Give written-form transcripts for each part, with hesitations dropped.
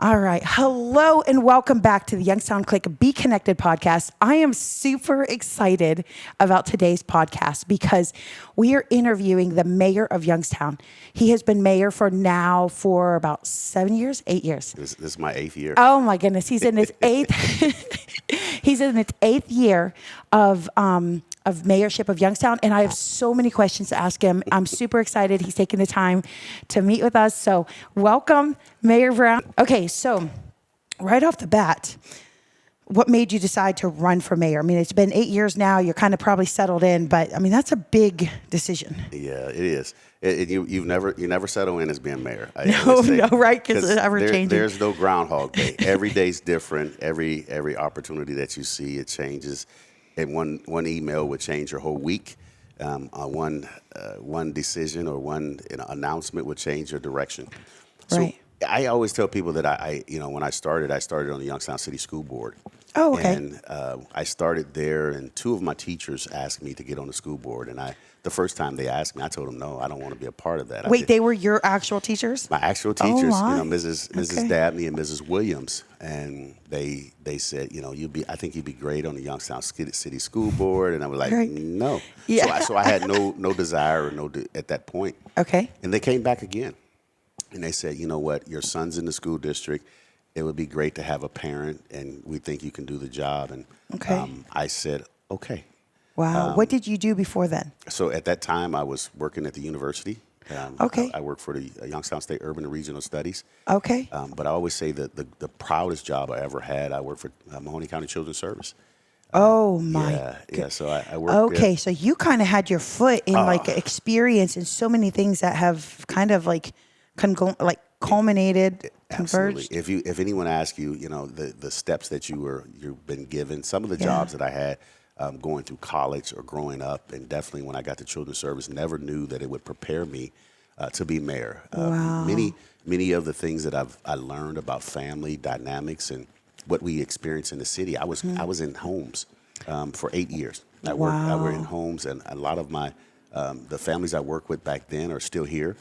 All right. Hello and welcome back to the Youngstown Click Be Connected podcast. I am super excited about today's podcast because we are interviewing the mayor of Youngstown. He has been mayor for about 7 years, 8 years. This is my 8th year. Oh my goodness. He's in his eighth year of mayorship of Youngstown, and I have so many questions to ask him. I'm super excited. He's taking the time to meet with us. So welcome, Mayor Brown. Okay, so right off the bat, what made you decide to run for mayor? I mean, it's been 8 years now. You're kind of probably settled in, but I mean, that's a big decision. Yeah, it is. You never settle in as being mayor. No, right? Because it's ever changing. There's no Groundhog Day. Every day's different. Every opportunity that you see, it changes. And one email would change your whole week. One decision or one announcement would change your direction. So Right. I always tell people that when I started on the Youngstown City School Board. Oh, okay. And I started there, and two of my teachers asked me to get on the school board. And the first time they asked me, I told them, no, I don't want to be a part of that. Wait, they were your actual teachers? My actual teachers, my. Mrs. Dabney and Mrs. Williams, and they said, I think you'd be great on the Youngstown City School Board, and I was like, Right. no. Yeah. So I had no desire at that point. Okay. And they came back again, and they said, you know what, your son's in the school district. It would be great to have a parent, and we think you can do the job. And Okay. I said, okay. Wow. What did you do before then? So at that time, I was working at the university. Okay. I worked for the Youngstown State Urban and Regional Studies. Okay. But I always say that the proudest job I ever had, I worked for Mahoney County Children's Service. Oh my. Yeah. So I worked Okay, there. so you kind of had your foot in like experience in so many things that have kind of like culminated, Absolutely. converged. If anyone asks you, the steps that you've been given, some of the jobs that I had going through college or growing up, and definitely when I got to Children's Service, never knew that it would prepare me to be mayor. Wow. Many of the things that I learned about family dynamics and what we experience in the city. I was in homes for 8 years. I worked in homes, and a lot of the families I worked with back then are still here.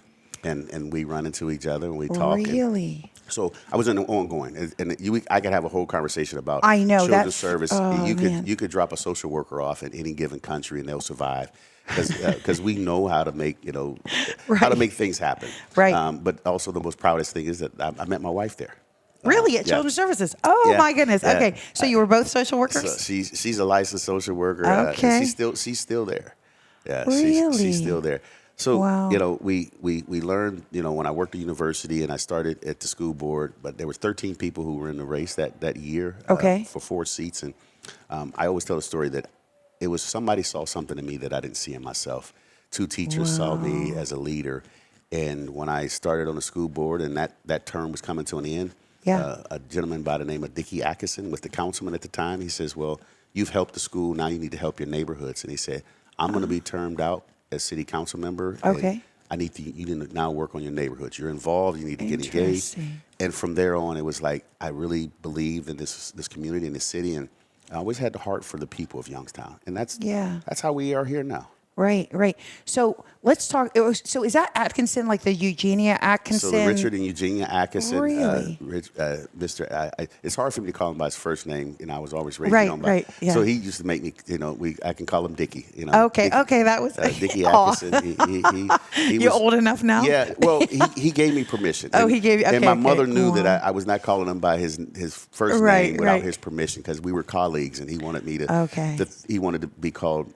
And we run into each other and we talk. Really? So I was in an ongoing, and I could have a whole conversation about I know, children's that's- service. oh, man. You could drop a social worker off in any given country and they'll survive because we know how to make how to make things happen. Right. But also the most proudest thing is that I met my wife there. Really? At Children's Services? Oh Yeah. my goodness. Yeah. Okay. So you were both social workers? So she's a licensed social worker. Okay. And she's still there. Yeah. Really? She's still there. So, Wow. we learned, when I worked at university and I started at the school board, but there were 13 people who were in the race that year Okay. for 4 seats. And I always tell the story that it was somebody saw something in me that I didn't see in myself. 2 teachers saw me as a leader. And when I started on the school board and that term was coming to an end, Yeah. a gentleman by the name of Dickie Atkinson was the councilman at the time. He says, well, you've helped the school. Now you need to help your neighborhoods. And he said, I'm going to be termed out as city council member. Okay. And you need to now work on your neighborhoods. You're involved. You need to get engaged. Interesting. And from there on, it was like I really believed in this community and this city, and I always had the heart for the people of Youngstown. And that's how we are here now. Right. So let's talk. So is that Atkinson, like the Eugenia Atkinson? So Richard and Eugenia Atkinson. Really? It's hard for me to call him by his first name. I was always raised Right, on by. right, yeah. So he used to make me. I can call him Dickie. Okay, Dickie, okay, that was Dickie Aw. Atkinson. He You're was, old enough now? Yeah. Well, he gave me permission. Oh, he gave you. Okay, and my okay. mother knew Wow. that I was not calling him by his first Right, name without right. his permission because we were colleagues, and he wanted me to. Okay. He wanted to be called,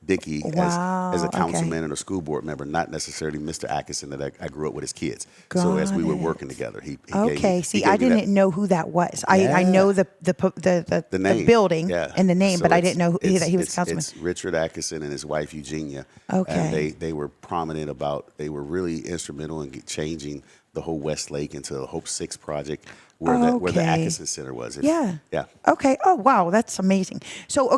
Dickie Wow, as a okay. councilman and a school board member, not necessarily Mr. Atkinson that I grew up with his kids. So as we were working together, he Okay. gave me, See, he gave I me that. didn't know who that was. I Yeah. know the name. building and the name, So but I didn't know that he was it's, councilman. It's Richard Atkinson and his wife Eugenia. Okay. And they were prominent they were really instrumental in changing the whole West Lake into the Hope 6 project where the Okay. Atkinson Center was. Yeah. Yeah. Okay. Oh, wow. That's amazing. So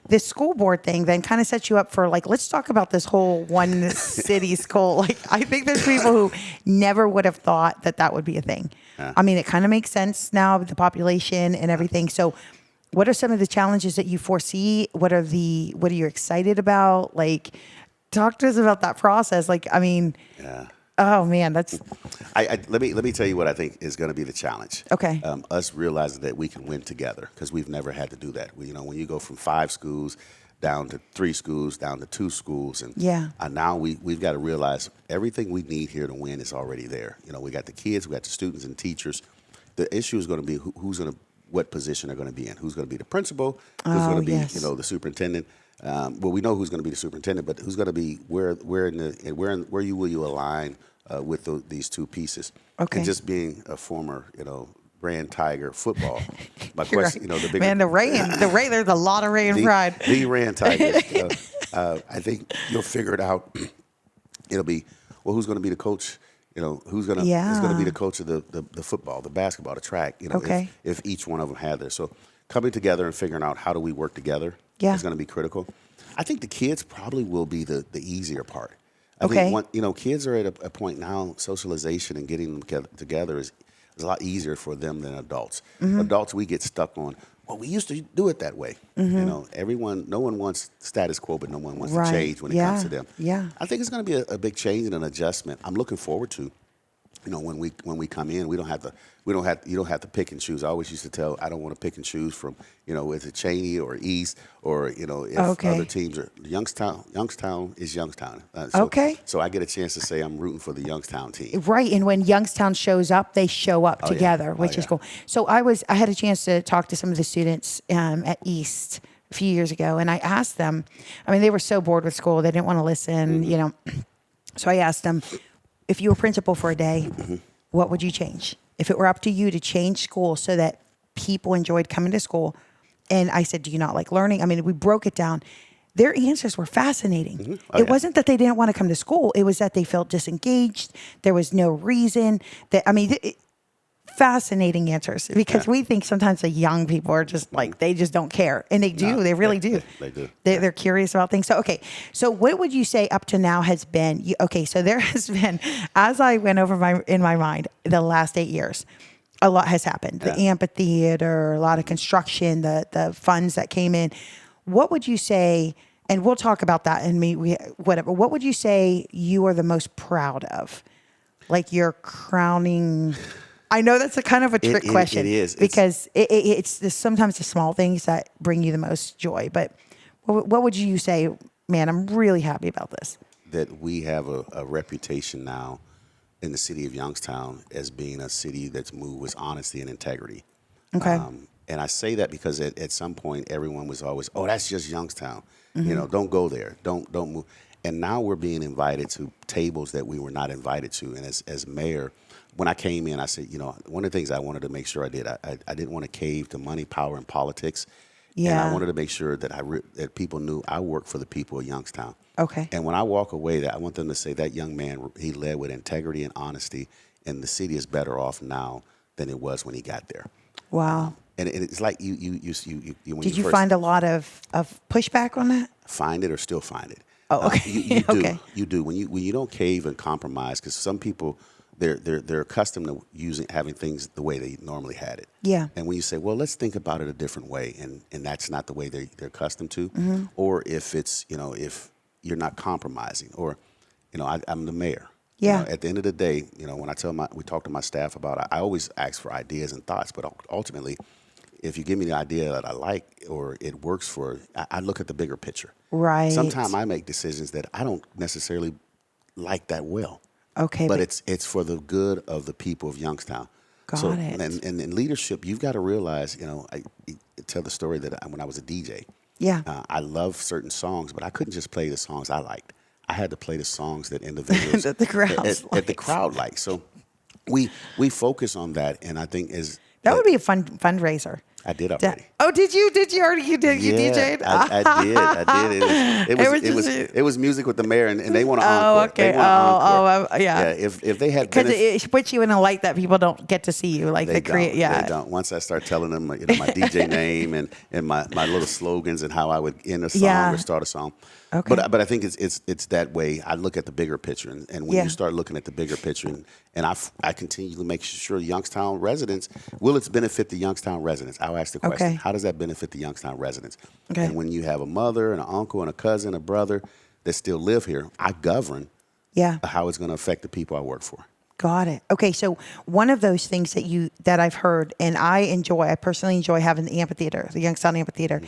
this school board thing then kind of sets you up for let's talk about this whole one city school. I think there's people who never would have thought that would be a thing. Yeah. I mean, it kind of makes sense now with the population and everything. So what are some of the challenges that you foresee? What are you excited about? Talk to us about that process. Yeah. Oh man, that's Let me tell you what I think is going to be the challenge. okay. Us realizing that we can win together because we've never had to do that. When you go from 5 schools down to 3 schools, down to 2 schools, and Yeah. now we've got to realize everything we need here to win is already there. We got the kids, we got the students and teachers. The issue is going to be what position they're going to be in. Who's going to be the principal? Who's going to be yes. the superintendent? Well, we know who's going to be the superintendent, but who's going to be where will you align with these 2 pieces? Okay. And just being a former Grand Tiger football, my You're question, right. the bigger, Man, the Ray, there's a lot of Ray and pride. the Rand Tigers. I think you'll figure it out. It'll be who's going to be the coach? Who's going to is going to be the coach of the football, the basketball, the track? Okay. If each one of them had there, so coming together and figuring out how do we work together is going to be critical. I think the kids probably will be the easier part. I think kids are at a point now. Socialization and getting them together is a lot easier for them than adults. Adults, we get stuck on, well, we used to do it that way. No one wants status quo, but no one wants to change when it comes to them. Yeah. I think it's going to be a big change and an adjustment. I'm looking forward to, when we come in, you don't have to pick and choose. I always used to tell, I don't want to pick and choose from, is it Cheney or East or, if other teams are Youngstown is Youngstown. So I get a chance to say I'm rooting for the Youngstown team. Right, and when Youngstown shows up, they show up together, which is cool. So I had a chance to talk to some of the students at East a few years ago, and I asked them. I mean, they were so bored with school, they didn't want to listen. So I asked them, if you were principal for a day, what would you change? If it were up to you to change school so that people enjoyed coming to school, and I said, do you not like learning? I mean, we broke it down. Their answers were fascinating. It wasn't that they didn't want to come to school. It was that they felt disengaged. There was no reason. Fascinating answers, because we think sometimes the young people are just like, they just don't care. And they do. They really do. They do. They're curious about things. So, okay. So what would you say up to now has been, so there has been, as I went over in my mind, the last 8 years, a lot has happened. The amphitheater, a lot of construction, the funds that came in. What would you say, and we'll talk about that whatever. What would you say you are the most proud of? Like your crowning... I know that's a kind of a trick question. It is. Because it's sometimes the small things that bring you the most joy. But what would you say, man, I'm really happy about this? That we have a reputation now in the city of Youngstown as being a city that's moved with honesty and integrity. Okay. And I say that because at some point everyone was always, oh, that's just Youngstown. Don't go there. Don't move. And now we're being invited to tables that we were not invited to. And as mayor, when I came in, I said, one of the things I wanted to make sure I did, I didn't want to cave to money, power, and politics. Yeah. And I wanted to make sure that that people knew I work for the people of Youngstown. Okay. And when I walk away, I want them to say that young man, he led with integrity and honesty, and the city is better off now than it was when he got there. Wow. And it's like you when Did you you find a lot of pushback on that? find it or still find it? Oh, okay. You do. Okay. You do. When you don't cave and compromise, because some people they're accustomed to having things the way they normally had it. Yeah. And when you say, well, let's think about it a different way, and that's not the way they're accustomed to, or if it's if you're not compromising, or I'm the mayor. Yeah. At the end of the day, when we talk to my staff about it, I always ask for ideas and thoughts, but ultimately, if you give me the idea that I like or it works for, I look at the bigger picture. Right. Sometimes I make decisions that I don't necessarily like that well. Okay. But it's for the good of the people of Youngstown. Got it. And in leadership, you've got to realize, I tell the story that when I was a DJ, I love certain songs, but I couldn't just play the songs I liked. I had to play the songs that individuals that the crowd the crowd liked. So we focus on that, and I think that would be a fun fundraiser. I did already. Oh, did you? Did you already? You did? You DJ'd? I did. It was music with the mayor, and they want to encore. Oh, okay. Yeah. If they had, because it puts you in a light that people don't get to see you, like they Yeah. They don't. Once I start telling them, my DJ name and my little slogans and how I would end a song or start a song. Okay. But I think it's that way. I look at the bigger picture, and when you start looking at the bigger picture, and I continually make sure Youngstown residents, will it benefit the Youngstown residents? I'll ask the question. Okay. How does that benefit the Youngstown residents? Okay. And when you have a mother and an uncle and a cousin, a brother that still live here, I govern Yeah. how it's going to affect the people I work for. Got it. Okay, so one of those things that I've heard, and I personally enjoy having the amphitheater, the Youngstown Amphitheater,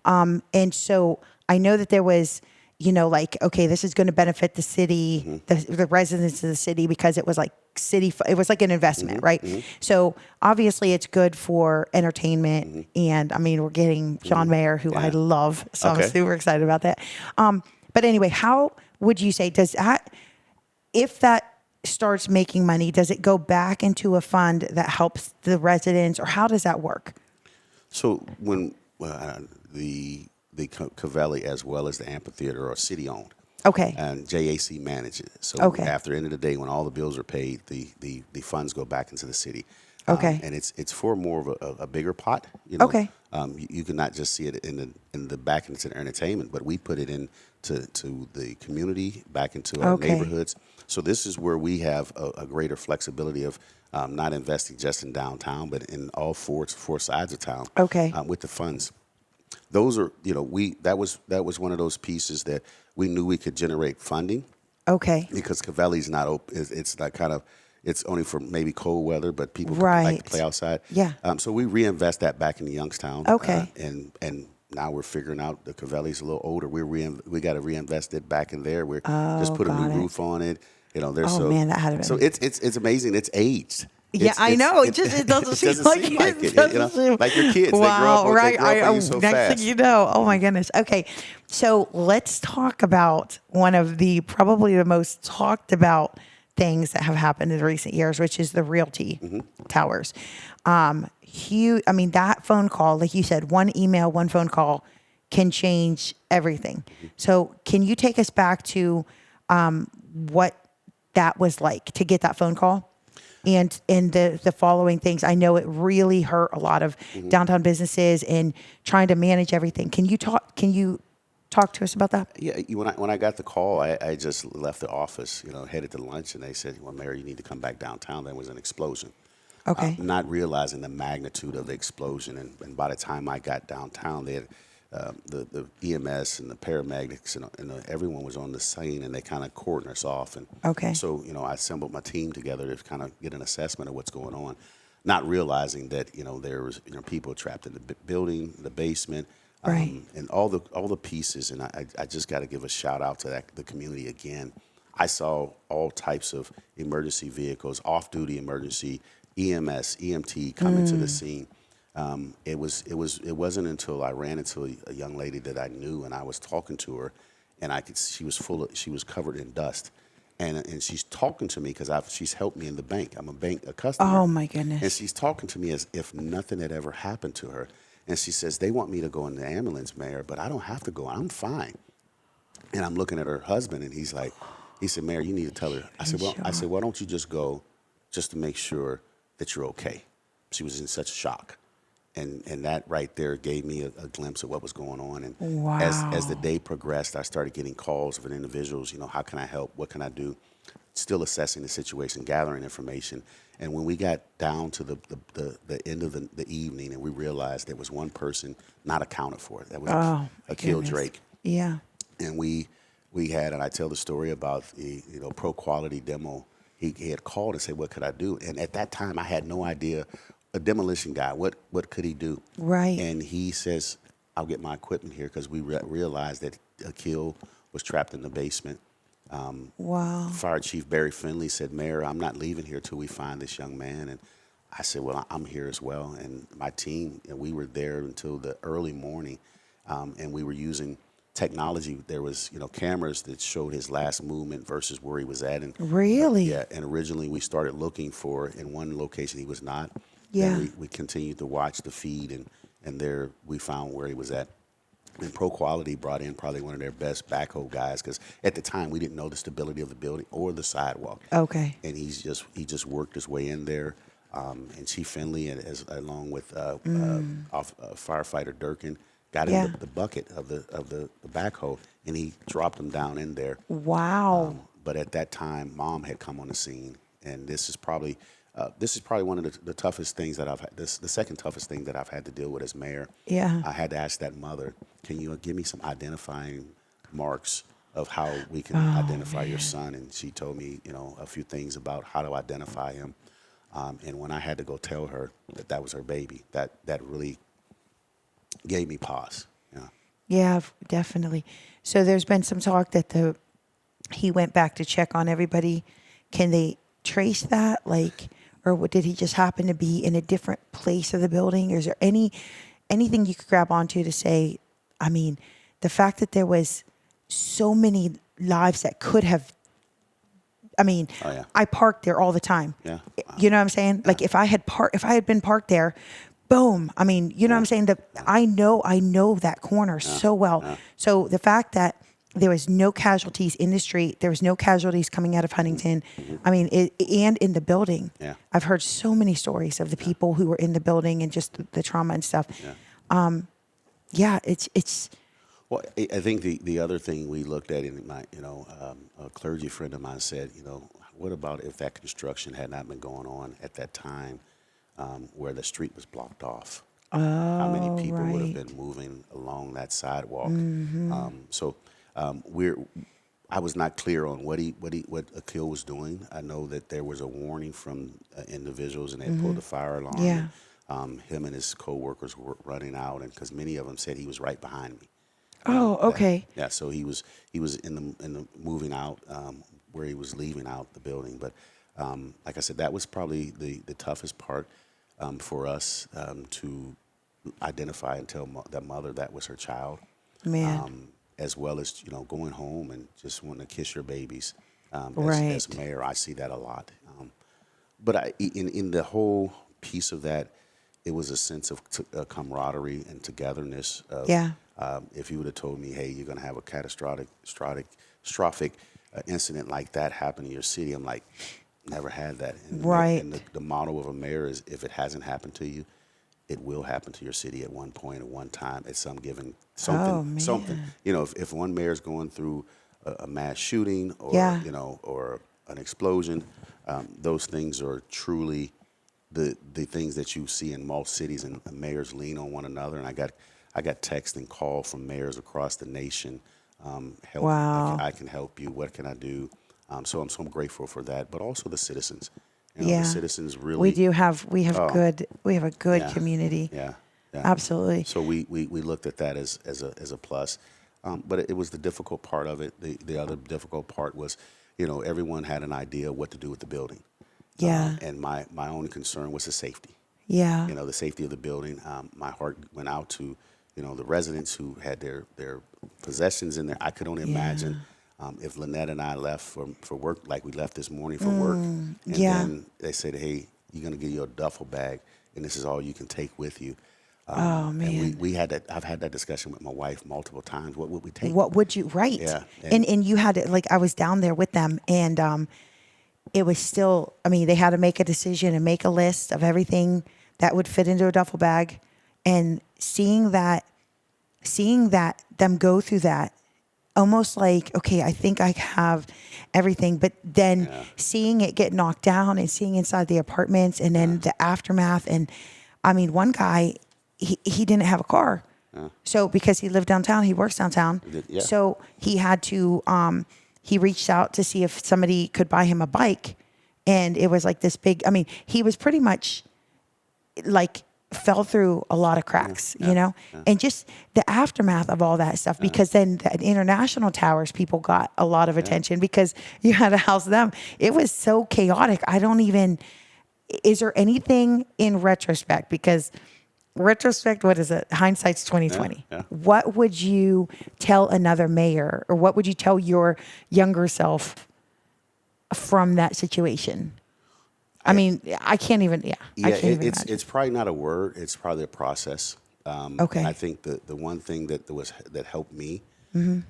and so I know that there was, like, okay, this is going to benefit the city, the residents of the city, because it was like it was like an investment, right? So obviously it's good for entertainment, and I mean we're getting John Mayer, who I love, so I'm super excited about that. But anyway, how would you say if that starts making money, does it go back into a fund that helps the residents, or how does that work? So when Covelli as well as the amphitheater are city owned. Okay. And JAC manages it. So Okay. after the end of the day, when all the bills are paid, the funds go back into the city. Okay. And it's for more of a bigger pot. Okay. You can not just see it in the back into entertainment, but we put it in to the community, back into our neighborhoods. So this is where we have a greater flexibility of not investing just in downtown, but in all four sides of town. Okay. With the funds. Those are, that was one of those pieces that we knew we could generate funding. Okay. Because Cavelli's not open. It's like it's only for maybe cold weather, but people Right. like to play outside. Yeah. So we reinvest that back into Youngstown. Okay. And now we're figuring out the Cavelli's a little older. We got to reinvest it back in there. We're just put a new roof on it. There's man, that had to so been. it's amazing. It's aged. Yeah, I know. It doesn't seem like it. Like your kids. Wow, they grow up on you so next fast. thing you know, oh my goodness. Okay, so let's talk about one of probably the most talked about things that have happened in recent years, which is the realty towers. Huge. I mean, that phone call, like you said, one email, one phone call can change everything. So can you take us back to what that was like to get that phone call? And the following things, I know it really hurt a lot of downtown businesses and trying to manage everything. Can you talk to us about that? Yeah, when I got the call, I just left the office, headed to lunch, and they said, "Well, Mayor, you need to come back downtown." There was an explosion. Okay. Not realizing the magnitude of the explosion, and by the time I got downtown, they had the EMS and the paramedics and everyone was on the scene, and they kind of cordoned us off. And Okay. so I assembled my team together to kind of get an assessment of what's going on, not realizing that there was people trapped in the building, the basement. Right. And all the pieces, and I just got to give a shout out to the community again. I saw all types of emergency vehicles, off-duty emergency, EMS, EMT coming to the scene. It wasn't until I ran into a young lady that I knew, and I was talking to her, and she was covered in dust, and she's talking to me because she's helped me in the bank. I'm a customer. Oh my goodness. And she's talking to me as if nothing had ever happened to her. And she says, "They want me to go in the ambulance, Mayor, but I don't have to go. I'm fine." And I'm looking at her husband, and he said, "Mayor, you need to tell her." I said, "Why don't you just go just to make sure that you're okay?" She was in such shock. And that right there gave me a glimpse of what was going on. And Wow. as the day progressed, I started getting calls from individuals, how can I help? What can I do? Still assessing the situation, gathering information. And when we got down to the end of the evening, and we realized there was one person not accounted for. That was Akil Drake. Yeah. And we had, and I tell the story about the pro quality demo. He had called and said, "What could I do?" And at that time, I had no idea. A demolition guy, what could he do? Right. And he says, "I'll get my equipment here," because we realized that Akil was trapped in the basement. Wow. Fire Chief Barry Finley said, "Mayor, I'm not leaving here till we find this young man." And I said, "Well, I'm here as well." And my team, and we were there until the early morning, and we were using technology. There was, cameras that showed his last movement versus where he was at. And Really? yeah. And originally we started looking for, in one location he was not. Yeah. And we continued to watch the feed, and there we found where he was at. And Pro Quality brought in probably one of their best backhoe guys, because at the time we didn't know the stability of the building or the sidewalk. Okay. And he just worked his way in there. And Chief Finley, along with firefighter Durkin, got in the bucket of the backhoe, and he dropped him down in there. Wow. But at that time, Mom had come on the scene, and this is probably one of the toughest things that I've had. The second toughest thing that I've had to deal with as mayor. Yeah. I had to ask that mother, "Can you give me some identifying marks of how we can identify your son. And she told me, a few things about how to identify him. And when I had to go tell her that that was her baby, that really gave me pause. Yeah. Yeah, definitely. So there's been some talk that he went back to check on everybody. Can they trace that? Or did he just happen to be in a different place of the building? Or is there anything you could grab onto to say, I mean, the fact that there was so many lives that could have, I mean, Oh, yeah. I park there all the time. Yeah. Wow. You know what I'm saying? Like if I had been parked there, boom. I mean, you know what I'm saying? I know that corner so well. So the fact that there was no casualties in the street, there was no casualties coming out of Huntington. I mean, and in the building. Yeah. I've heard so many stories of the people who were in the building and just the trauma and stuff. Yeah. It's. Well, I think the other thing we looked at in my, a clergy friend of mine said, what about if that construction had not been going on at that time, where the street was blocked off? How many people would have been moving along that sidewalk? I was not clear on what Akil was doing. I know that there was a warning from individuals, and they pulled the fire alarm. Yeah. And, him and his coworkers were running out, and because many of them said he was right behind me. Oh, okay. So he was in the moving out, where he was leaving out the building. But like I said, that was probably the toughest part for us to identify and tell that mother that was her child. Man. As well as going home and just wanting to kiss your babies. As mayor, I see that a lot. But in the whole piece of that, it was a sense of camaraderie and togetherness. If you would have told me, hey, you're going to have a catastrophic incident like that happen in your city, I'm like, never had that. And the motto of a mayor is, if it hasn't happened to you, it will happen to your city at one point, at one time, at some given something. If one mayor's going through a mass shooting or or an explosion, those things are truly the things that you see in most cities, and mayors lean on one another. And I got texts and calls from mayors across the nation. Help, I can help you. What can I do? So I'm so grateful for that, but also the citizens. The citizens really. We have a good community. Yeah. Absolutely. So we looked at that as a plus, but it was the difficult part of it. The other difficult part was, everyone had an idea what to do with the building. Yeah. And my own concern was the safety. Yeah. The safety of the building. My heart went out to, the residents who had their possessions in there. I could only imagine if Lynette and I left for work, like we left this morning for work, and then they said, hey, you're going to get your duffel bag, and this is all you can take with you. Oh, man. And we had that. I've had that discussion with my wife multiple times. What would we take? What would you, right. Yeah. And you had to, I was down there with them, and it was still, they had to make a decision and make a list of everything that would fit into a duffel bag. And seeing that them go through that, almost like, okay, I think I have everything. But then seeing it get knocked down and seeing inside the apartments and then the aftermath. And one guy, he didn't have a car. So because he lived downtown, he works downtown. So he had to, he reached out to see if somebody could buy him a bike. And it was like this big, he was pretty much fell through a lot of cracks, and just the aftermath of all that stuff, because then the international towers, people got a lot of attention because you had to house them. It was so chaotic. Is there anything in retrospect, because retrospect, what is it? Hindsight's 2020. What would you tell another mayor, or what would you tell your younger self from that situation? I can't even. It's probably not a word. It's probably a process. Okay. I think the one thing that helped me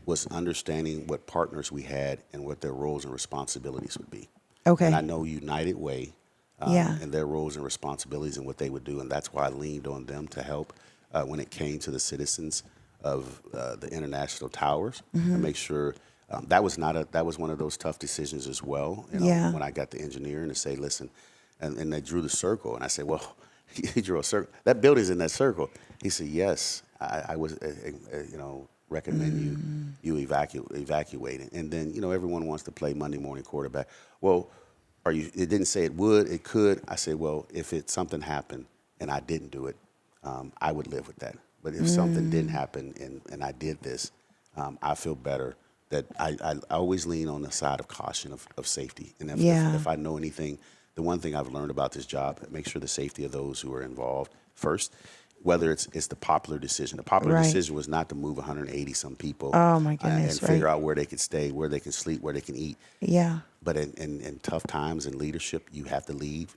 was understanding what partners we had and what their roles and responsibilities would be. Okay. And I know United Way, and their roles and responsibilities and what they would do, and that's why I leaned on them to help when it came to the citizens of the international towers to make sure. That was one of those tough decisions as well. When I got the engineer and to say, listen, and they drew the circle, and I said, well, he drew a circle. That building's in that circle. He said, yes. I was, recommend you evacuate it. And then, everyone wants to play Monday morning quarterback. Well, it didn't say it would, it could. I said, well, if something happened and I didn't do it, I would live with that. But if something didn't happen and I did this, I feel better that I always lean on the side of caution of safety. And if I know anything, the one thing I've learned about this job, make sure the safety of those who are involved first, whether it's the popular decision. The popular decision was not to move 180 some people Oh my goodness, and figure out where they could stay, where they can sleep, where they can eat. Yeah. But in tough times in leadership, you have to lead.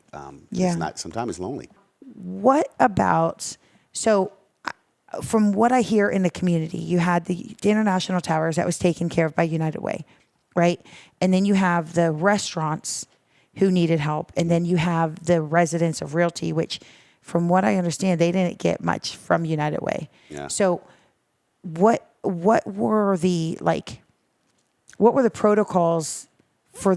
Yeah. Sometimes it's lonely. What about, so from what I hear in the community, you had the International Towers that was taken care of by United Way, right? And then you have the restaurants who needed help. And then you have the residents of Realty, which from what I understand, they didn't get much from United Way. Yeah. So what were the protocols for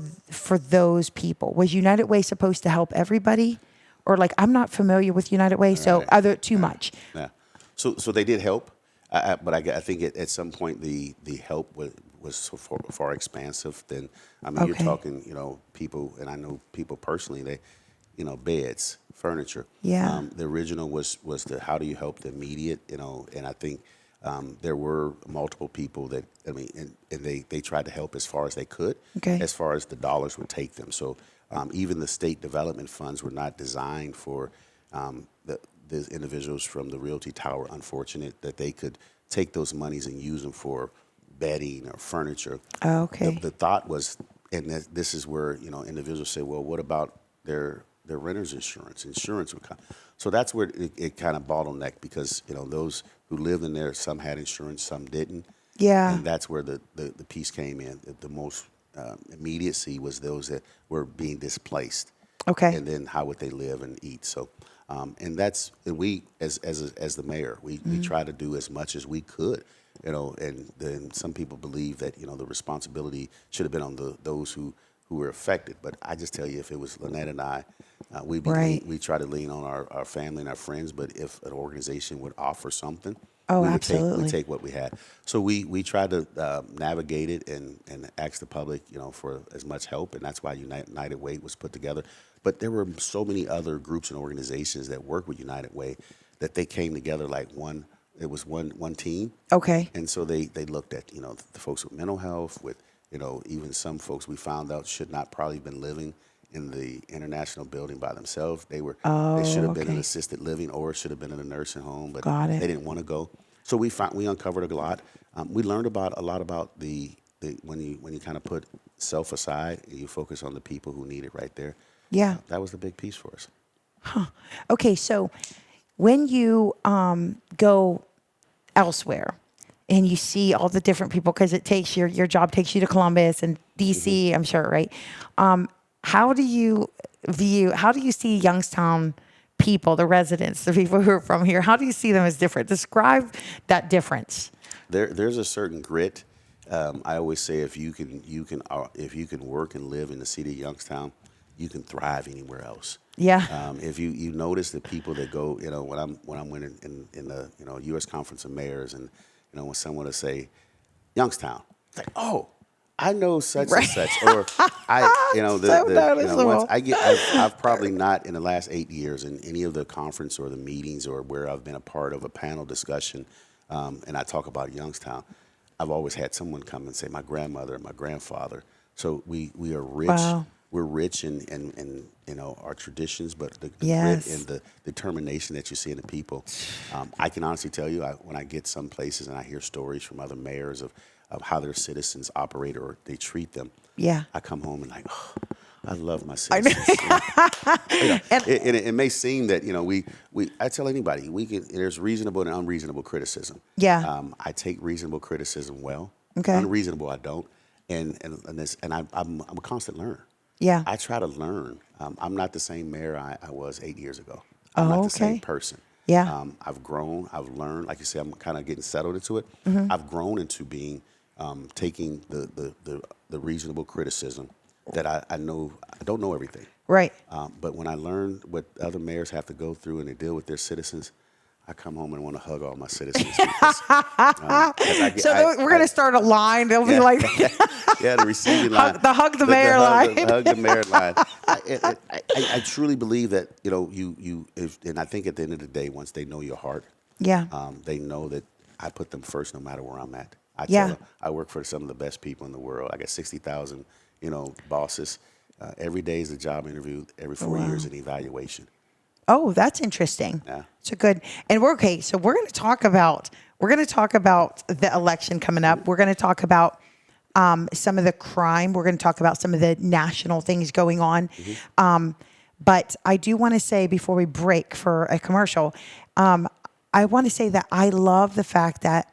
those people? Was United Way supposed to help everybody? Or I'm not familiar with United Way, so too much. Yeah. So they did help, but I think at some point the help was so far expansive. Then you're talking people, and I know people personally. They beds, furniture. Yeah. The original was the how do you help the immediate, and I think there were multiple people that and they tried to help as far as they could, as far as the dollars would take them. So even the state development funds were not designed for the individuals from the Realty Tower. Unfortunate that they could take those monies and use them for bedding or furniture. Okay. The thought was, and this is where individuals say, well, what about their renter's insurance? Insurance would come. So that's where it kind of bottlenecked because those who lived in there, some had insurance, some didn't. Yeah. And that's where the piece came in. The most immediacy was those that were being displaced. Okay. And then how would they live and eat? So, and we as the mayor, we try to do as much as we could. And then some people believe that the responsibility should have been on those who were affected. But I just tell you, if it was Lynette and I, we try to lean on our family and our friends. But if an organization would offer something, we take what we had. So we try to navigate it and ask the public, for as much help, and that's why United Way was put together. But there were so many other groups and organizations that work with United Way that they came together like one. It was one team. Okay. And so they looked at the folks with mental health, with even some folks we found out should not probably been living in the international building by themselves. They should have been in assisted living or should have been in a nursing home, but they didn't want to go. So we uncovered a lot. We learned a lot about the when you kind of put self aside and you focus on the people who need it right there. Yeah. That was the big piece for us. Huh. Okay, so when you go elsewhere and you see all the different people, because it takes your job takes you to Columbus and DC, I'm sure, right? How do you see Youngstown people, the residents, the people who are from here? How do you see them as different? Describe that difference. There's a certain grit. I always say if you can work and live in the city of Youngstown, you can thrive anywhere else. Yeah. If you notice the people that go, when I'm winning in the U.S. Conference of Mayors, and when someone will say Youngstown, it's like, oh, I know such and such, or I've probably not in the last 8 years in any of the conference or the meetings or where I've been a part of a panel discussion, and I talk about Youngstown. I've always had someone come and say my grandmother, my grandfather. So we are rich. Wow. We're rich in our traditions, but the grit and the determination that you see in the people. I can honestly tell you, when I get some places and I hear stories from other mayors of how their citizens operate or they treat them. Yeah. I come home and I love my citizens. It may seem that I tell anybody there's reasonable and unreasonable criticism. Yeah. I take reasonable criticism well. Okay. Unreasonable I don't, and I'm a constant learner. Yeah. I try to learn. I'm not the same mayor I was 8 years ago. I'm not the same person. Yeah. I've grown. I've learned. Like you said, I'm kind of getting settled into it. Mm-hmm. I've grown into being taking the reasonable criticism that I know. I don't know everything. Right. But when I learn what other mayors have to go through and they deal with their citizens, I come home and want to hug all my citizens. Because, We're going to start a line. They'll be like, yeah, the receiving line. hug the mayor line. Hug the mayor line. I truly believe that, and I think at the end of the day, once they know your heart, Yeah. they know that I put them first no matter where I'm at. I Yeah. tell them I work for some of the best people in the world. I got 60,000, bosses. Every day is a job interview. Every 4 years an evaluation. Oh, that's interesting. Yeah. So good. And we're okay. So we're going to talk about the election coming up. We're going to talk about some of the crime. We're going to talk about some of the national things going on. But I do want to say before we break for a commercial, I want to say that I love the fact that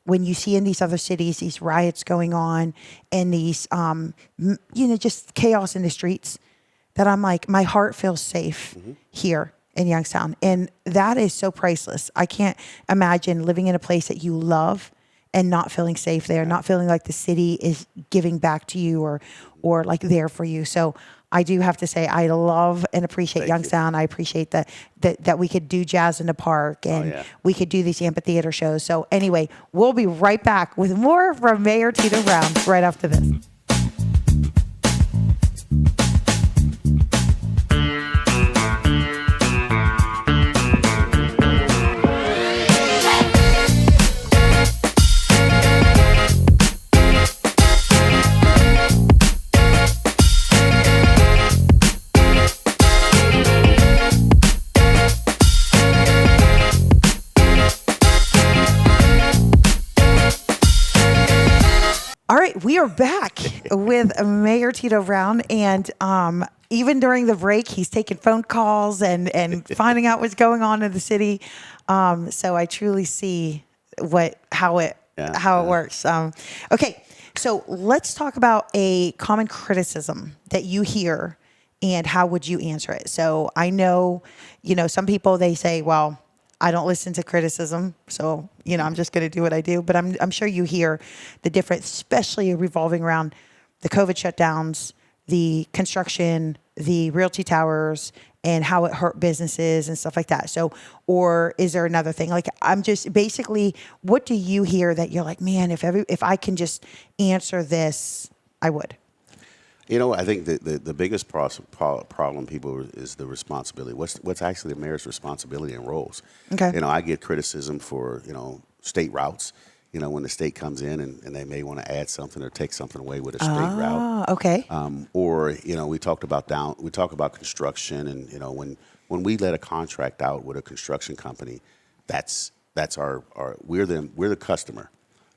when you see in these other cities, these riots going on and these, just chaos in the streets, that I'm like, my heart feels safe here in Youngstown. And that is so priceless. I can't imagine living in a place that you love and not feeling safe there, not feeling like the city is giving back to you or like there for you. So I do have to say, I love and appreciate Thank Youngstown. you. I appreciate that we could do jazz in the park and we could do these amphitheater shows. So anyway, we'll be right back with more from Mayor TITO Brown right after this. All right, we are back with Mayor TITO Brown, and even during the break, he's taking phone calls and finding out what's going on in the city. So I truly see how it works. Okay, so let's talk about a common criticism that you hear, and how would you answer it? So I know, some people, they say, well, I don't listen to criticism, so I'm just going to do what I do. But I'm sure you hear the difference, especially revolving around the COVID shutdowns, the construction, the realty towers, and how it hurt businesses and stuff like that. So, or is there another thing? Like, I'm just basically, what do you hear that you're like, man, if I can just answer this, I would. I think the biggest problem people is the responsibility. What's actually the mayor's responsibility and roles? Okay. I get criticism for, state routes. When the state comes in and they may want to add something or take something away with a state route. Okay. Or, we talk about construction and, when we let a contract out with a construction company, that's our we're the customer.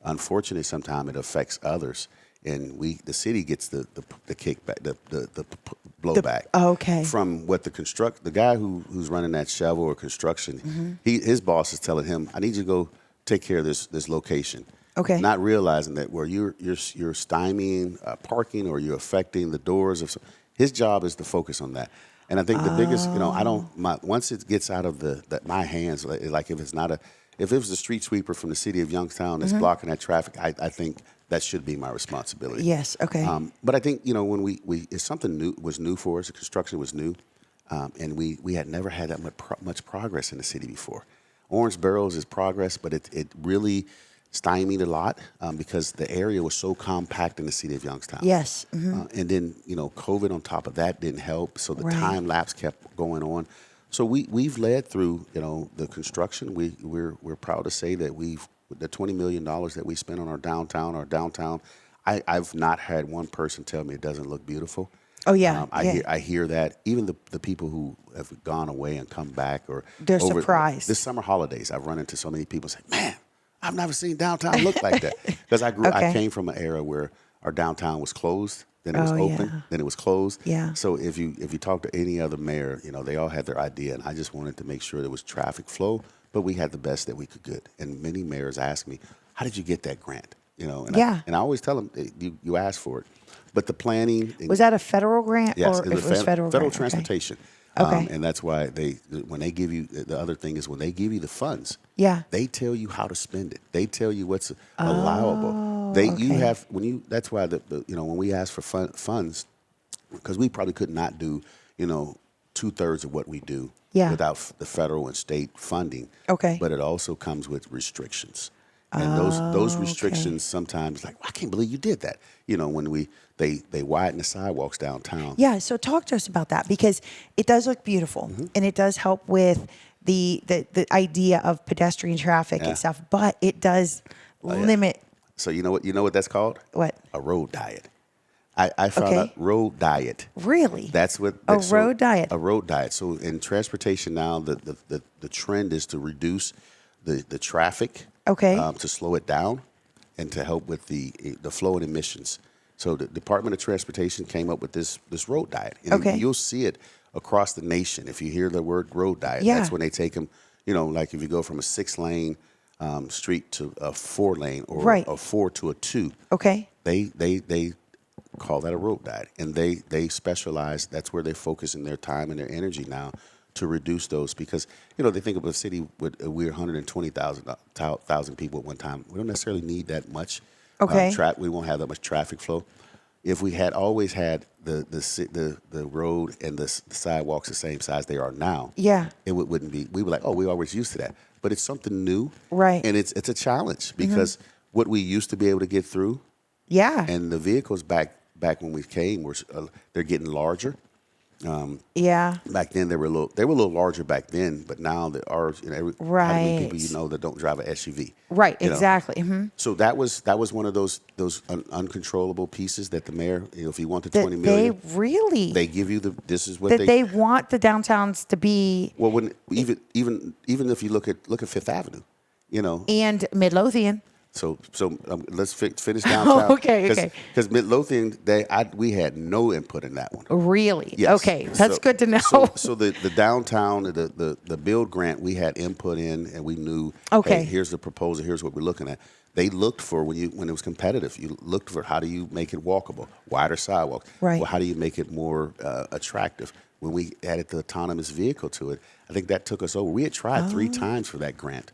Unfortunately, sometimes it affects others. And the city gets the kickback, the blowback. Okay. From what the guy who's running that shovel or construction, his boss is telling him, I need you to go take care of this location. Okay. Not realizing that where you're stymieing parking or you're affecting the doors of his job is to focus on that. And I think the biggest, once it gets out of my hands, like if it was a street sweeper from the city of Youngstown that's blocking that traffic, I think that should be my responsibility. Yes. Okay. But I think when if something was new for us, the construction was new, and we had never had that much progress in the city before. Orange Barrels is progress, but it really stymied a lot because the area was so compact in the city of Youngstown. Yes. And then COVID on top of that didn't help, so the time lapse kept going on. So we've led through the construction. We're proud to say that the $20 million that we spent on our downtown, I've not had one person tell me it doesn't look beautiful. Oh yeah. I hear that. Even the people who have gone away and come back, or they're surprised. This summer holidays, I've run into so many people say, "Man, I've never seen downtown look like that." Because I came from an era where our downtown was closed, then it was open, then it was closed. Yeah. So if you talk to any other mayor, they all had their idea, and I just wanted to make sure there was traffic flow, but we had the best that we could get. And many mayors ask me, "How did you get that grant?" And I always tell them, you asked for it. But the planning was that a federal grant? Yes, or it was federal transportation. Okay. And that's why when they give you, the other thing is when they give you the funds, they tell you how to spend it. They tell you what's allowable. That's why when we ask for funds, because we probably could not do 2/3 of what we do Yeah. without the federal and state funding. Okay. But it also comes with restrictions. And those restrictions sometimes, like, I can't believe you did that. You know, when they widen the sidewalks downtown. Yeah, so talk to us about that, because it does look beautiful and it does help with the idea of pedestrian traffic Yeah. and stuff, but it does limit. So you know what that's called? What? A road diet. I found out road diet. Really? That's what road diet. A road diet. So in transportation now, the trend is to reduce the traffic. Okay. To slow it down, and to help with the flow and emissions. So the Department of Transportation came up with this road diet. And Okay. you'll see it across the nation. If you hear the word road diet, Yeah. that's when they take them. You know, like if you go from a 6-lane street to a 4-lane, or Right. a 4 to a 2. Okay. They call that a road diet, and they specialize. That's where they're focusing their time and their energy now to reduce those, because they think of a city with we're 120,000 people at one time. We don't necessarily need that much. Okay. We won't have that much traffic flow. If we had always had the road and the sidewalks the same size they are now, Yeah. it wouldn't be. We were like, oh, we always used to that, but it's something new, Right. And it's a challenge, because what we used to be able to get through, Yeah. and the vehicles back when we came were they're getting larger. Yeah. Back then they were a little larger back then, but now there are how many people Right. that don't drive an SUV? Right. You know? Exactly. Mm-hmm. So that was one of those uncontrollable pieces that the mayor, if he wanted That 20 million, they really they give you this is what that they want the downtowns to be, well, when even if you look at Fifth Avenue, and Midlothian. So let's finish downtown. Okay. Because Midlothian, we had no input in that one. Really? Yes. Okay, that's So- good to know. So the downtown, the build grant, we had input in, and we knew. Okay. Hey, here's the proposal. Here's what we're looking at. They looked for when it was competitive. You looked for how do you make it walkable, wider sidewalks. Right. Well, how do you make it more attractive? When we added the autonomous vehicle to it, I think that took us over. We had tried 3 times for that grant.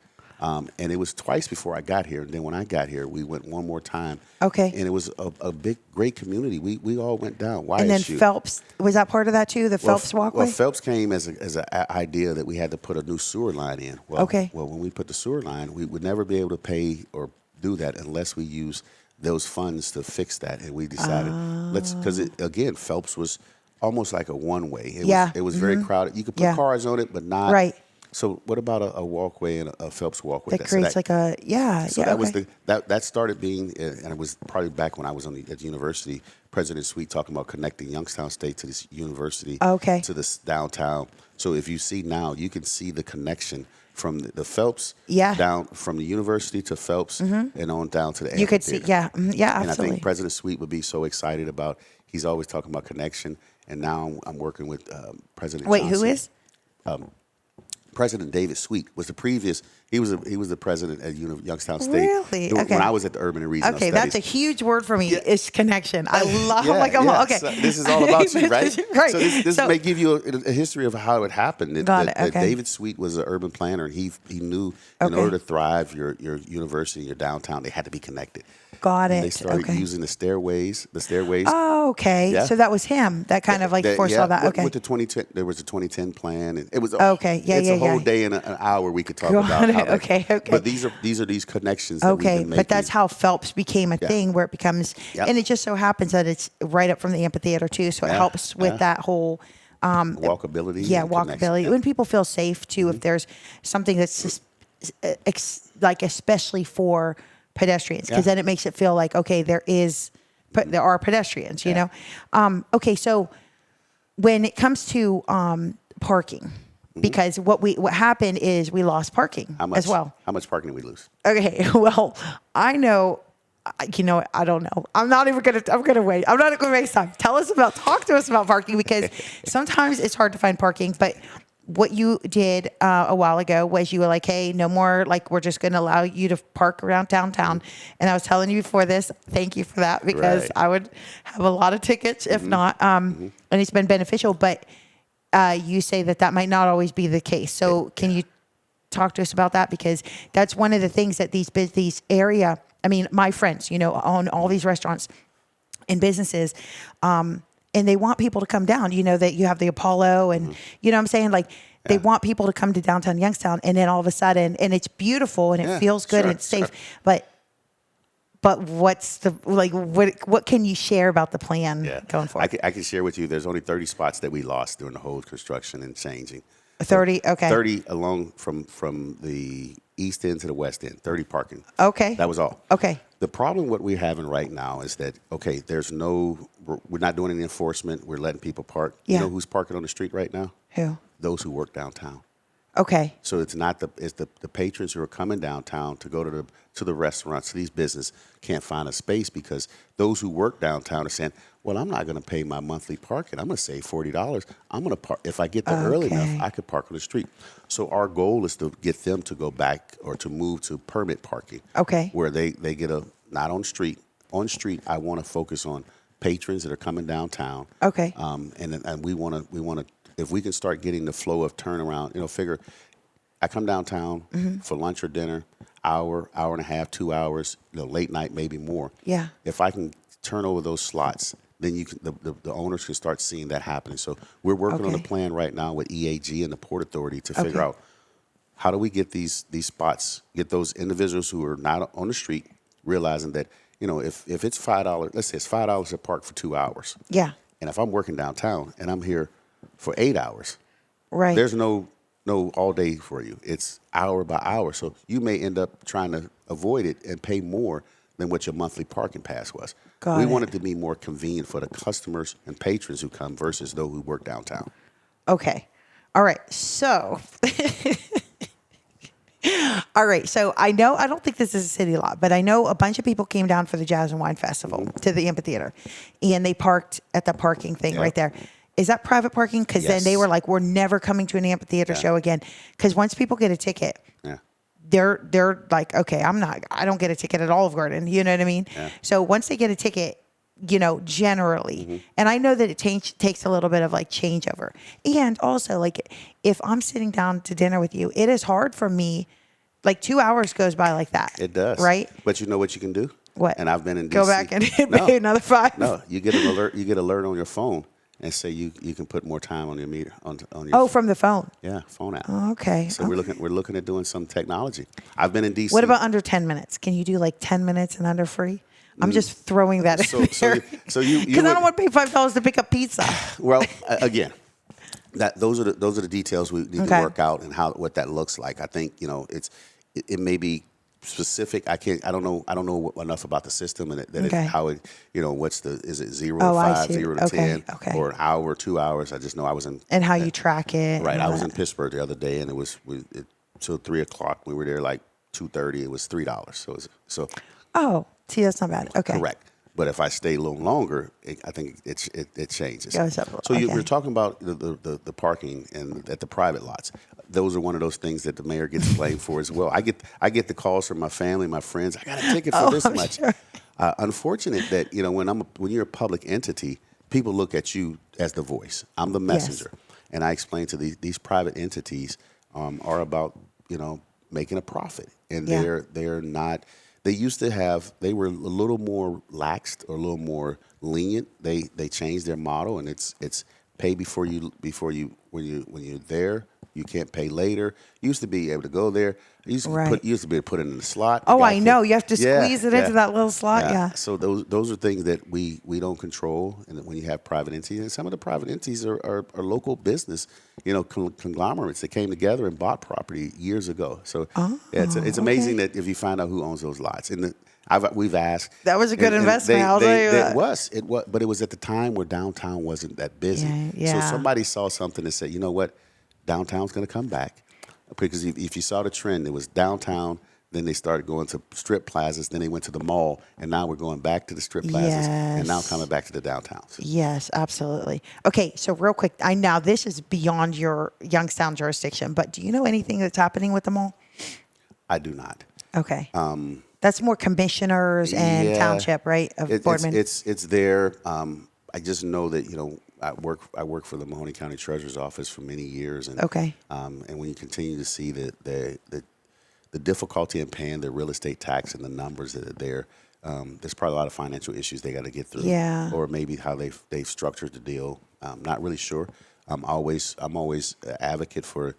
And it was twice before I got here. And then when I got here, we went one more time. Okay. And it was a great community. We all went down. And then YSU. Phelps, was that part of that too? The Phelps walkway? Well, Phelps came as an idea that we had to put a new sewer line in. Well, Okay. Well, when we put the sewer line, we would never be able to pay or do that unless we use those funds to fix that. And we decided because again, Phelps was almost like a one-way. It was very crowded. You could put cars on it, but not. Right. So what about a walkway and a Phelps walkway? That creates like a, So that was that started being, and it was probably back when I was at the university, President Sweet talking about connecting Youngstown State to this university, to this downtown. So if you see now, you can see the connection from the Phelps down from the university to Phelps and on down to the you could see, absolutely. And I think President Sweet would be so excited about, he's always talking about connection, and now I'm working with President Wait, Johnson. who is? President David Sweet was the previous. He was the president at Youngstown State. Really? Okay. When I was at the Urban and Regional Okay, Studies. that's a huge word for me. It's connection. I love. Okay. So this is all about you, right? Right. So this may give you a history of how it happened. Got it. Okay. David Sweet was an urban planner, and he knew in order to thrive, your university, your downtown, they had to be connected. Got it. And they started using the stairways. Oh, okay. Yeah. So that was him that kind of like foresaw that. Okay. With the 2010, there was a 2010 plan, and it was it's a whole day and an hour we could talk about. How Okay. But these are these connections. That we've been making. But that's how Phelps became a thing, where it becomes, and it just so happens that it's right up from the amphitheater too, so it helps with that whole walkability. Yeah, walkability. When people feel safe too, if there's something that's just, like especially for pedestrians, because then it makes it feel like, okay, there are pedestrians, you know. Okay, so when it comes to parking, because what happened is we lost parking as well. How much parking did we lose? Okay, well, I know. I don't know. I'm going to wait. I'm not going to waste time. Talk to us about parking, because sometimes it's hard to find parking. But what you did a while ago was you were like, hey, no more, like, we're just going to allow you to park around downtown. And I was telling you before this, thank you for that, because I would have a lot of tickets if not. And it's been beneficial. But you say that might not always be the case. So can you talk to us about that? Because that's one of the things that these area, I mean, my friends, own all these restaurants and businesses, and they want people to come down, that you have the Apollo and, you know what I'm saying? Like, They want people to come to downtown Youngstown, and then all of a sudden, and it's beautiful and it feels good sure, and it's safe, sure. but what's the what can you share about the plan going forward? I can share with you. There's only 30 spots that we lost during the whole construction and changing. 30, okay. 30 along from the east end to the west end. 30 parking. Okay. That was all. Okay. The problem what we're having right now is that we're not doing any enforcement. We're letting people park. Yeah. You know who's parking on the street right now? Who? Those who work downtown. Okay. So it's the patrons who are coming downtown to go to the restaurants. These businesses can't find a space because those who work downtown are saying, "Well, I'm not going to pay my monthly parking. I'm going to save $40. I'm going to park if I get there early enough. I could park on the street." So our goal is to get them to go back or to move to permit parking. Okay. Where they get not on street. On street, I want to focus on patrons that are coming downtown. Okay. And we want to. If we can start getting the flow of turnaround, figure I come downtown for lunch or dinner, hour and a half, 2 hours, late night, maybe more. Yeah. If I can turn over those slots, then the owners can start seeing that happening. So we're working on a plan right now with EAG and the Port Authority to figure out how do we get these spots, get those individuals who are not on the street, realizing that, if it's $5, let's say it's $5 a park for 2 hours. Yeah. And if I'm working downtown and I'm here for 8 hours, right. There's no all day for you. It's hour by hour. So you may end up trying to avoid it and pay more than what your monthly parking pass was. We want it to be more convenient for the customers and patrons who come versus those who work downtown. Okay. All right. So, So I don't think this is a city lot, but I know a bunch of people came down for the Jazz and Wine Festival to the amphitheater, and they parked at the parking thing right there. Is that private parking? Because then they were like, we're never coming to an amphitheater show again. Because once people get a ticket, they're like, okay, I don't get a ticket at Olive Garden. You know what I mean? Yeah. So once they get a ticket, generally, and I know that it takes a little bit of like changeover. And also, like, if I'm sitting down to dinner with you, it is hard for me. Like 2 hours goes by like that. It does. Right? But you know what you can do? What? And I've been in DC. Go back and pay another $5. No, you get an alert. You get alert on your phone. And say you can put more time on your meter on your from the phone. Yeah, phone app. Okay. So we're looking at doing some technology. I've been in DC. What about under 10 minutes? Can you do like 10 minutes and under free? I'm just throwing that in there. So you because I don't want to pay $5 to pick up pizza. Well, again, those are the details we need to work out and what that looks like. I think it may be specific. I don't know enough about the system and how it is it 0 to 5, 0 to 10, or an hour, 2 hours. I just know I was in and how you track it. Right, I was in Pittsburgh the other day, and it was till 3:00. We were there like 2:30. It was $3. So. Oh, see, that's not bad. Okay. Correct. But if I stay a little longer, I think it changes. Goes up. So we're talking about the parking and at the private lots. Those are one of those things that the mayor gets blamed for as well. I get the calls from my family, my friends. I got a ticket for this much. Sure. Unfortunate that when you're a public entity, people look at you as the voice. I'm the messenger, and I explain to these private entities are about making a profit, and they're not. They were a little more laxed or a little more lenient. They changed their model, and it's pay before you when you're there. You can't pay later. You used to be able to go there. You used to be able to put it in the slot. Oh, I know. You have to squeeze it into that little slot. Yeah. So those are things that we don't control. And when you have private entities, and some of the private entities are local business, conglomerates that came together and bought property years ago. So it's amazing that if you find out who owns those lots. And we've asked. That was a good investment. I'll tell you that. It was, but it was at the time where downtown wasn't that busy. Yeah. So somebody saw something and said, you know what? Downtown's going to come back, because if you saw the trend, it was downtown. Then they started going to strip plazas. Then they went to the mall, and now we're going back to the strip plazas, and now coming back to the downtowns. Yes, absolutely. Okay, so real quick, now this is beyond your Youngstown jurisdiction, but do you know anything that's happening with the mall? I do not. Okay. That's more commissioners and township, right? Boardman. It's there. I just know that I work for the Mahoney County Treasurer's Office for many years, and and when you continue to see the difficulty in paying the real estate tax and the numbers that are there, there's probably a lot of financial issues they got to get through, or maybe how they've structured the deal. Not really sure, I'm always an advocate for,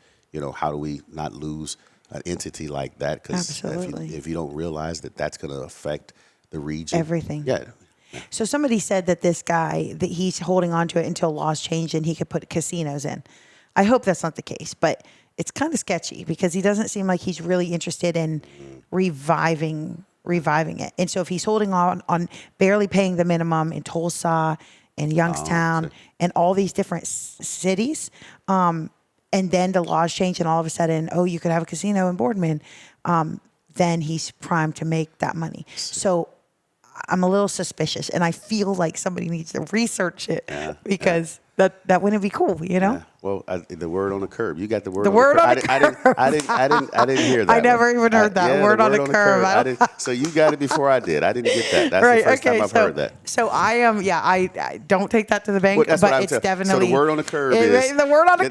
how do we not lose an entity like that? Because Absolutely. if you don't realize that that's going to affect the region, Everything. Yeah. So somebody said that this guy, that he's holding on to it until laws change and he could put casinos in. I hope that's not the case, but it's kind of sketchy because he doesn't seem like he's really interested in reviving it. And so if he's holding on barely paying the minimum in Tulsa and Youngstown and all these different cities, and then the laws change and all of a sudden, you could have a casino in Boardman, then he's primed to make that money. So I'm a little suspicious, and I feel like somebody needs to research it because that wouldn't be cool, Yeah. Well, the word on the curb. You got the word. The on word the on curb. the I didn't hear that. I never even heard that word the on the curb. So you got it before I did. I didn't get that. That's Right, the first time I've so, heard that. So I am, I don't take that to the bank, Well, that's what but I'm it's saying. definitely. So the word on the curb is the word on the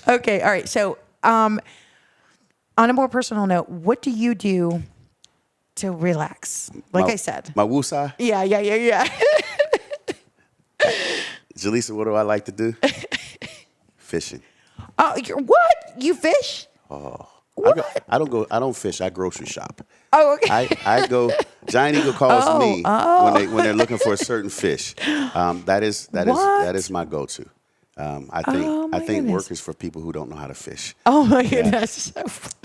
curb. Okay, all right. So, on a more personal note, what do you do to relax? Like I said, my woosah. yeah. Jaleesa, what do I like to do? Fishing. Oh, what? You fish? What? I don't fish. I grocery shop. Oh, okay. I go. Giant Eagle calls me when they're looking for a certain fish. That is my go-to. I think goodness. work is for people who don't know how to fish. Oh my goodness.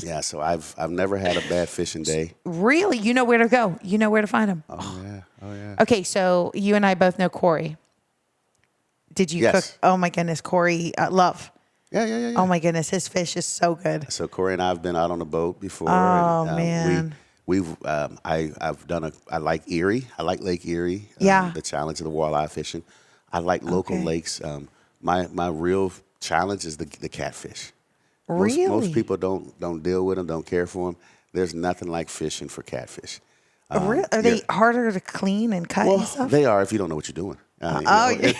Yeah, so I've never had a bad fishing day. Really? You know where to go. You know where to find them. Oh yeah. Okay, so you and I both know Corey. Did you cook? Oh my goodness, Corey Love. Yeah. Oh my goodness, his fish is so good. So Corey and I have been out on a boat before. Oh, and, man. I like Erie. I like Lake Erie. Yeah. The challenge of the walleye fishing. I like local lakes. My real challenge is the catfish. Really? Most people don't deal with them, don't care for them. There's nothing like fishing for catfish. Are they harder to clean and cut and stuff? They are if you don't know what you're doing. Nothing.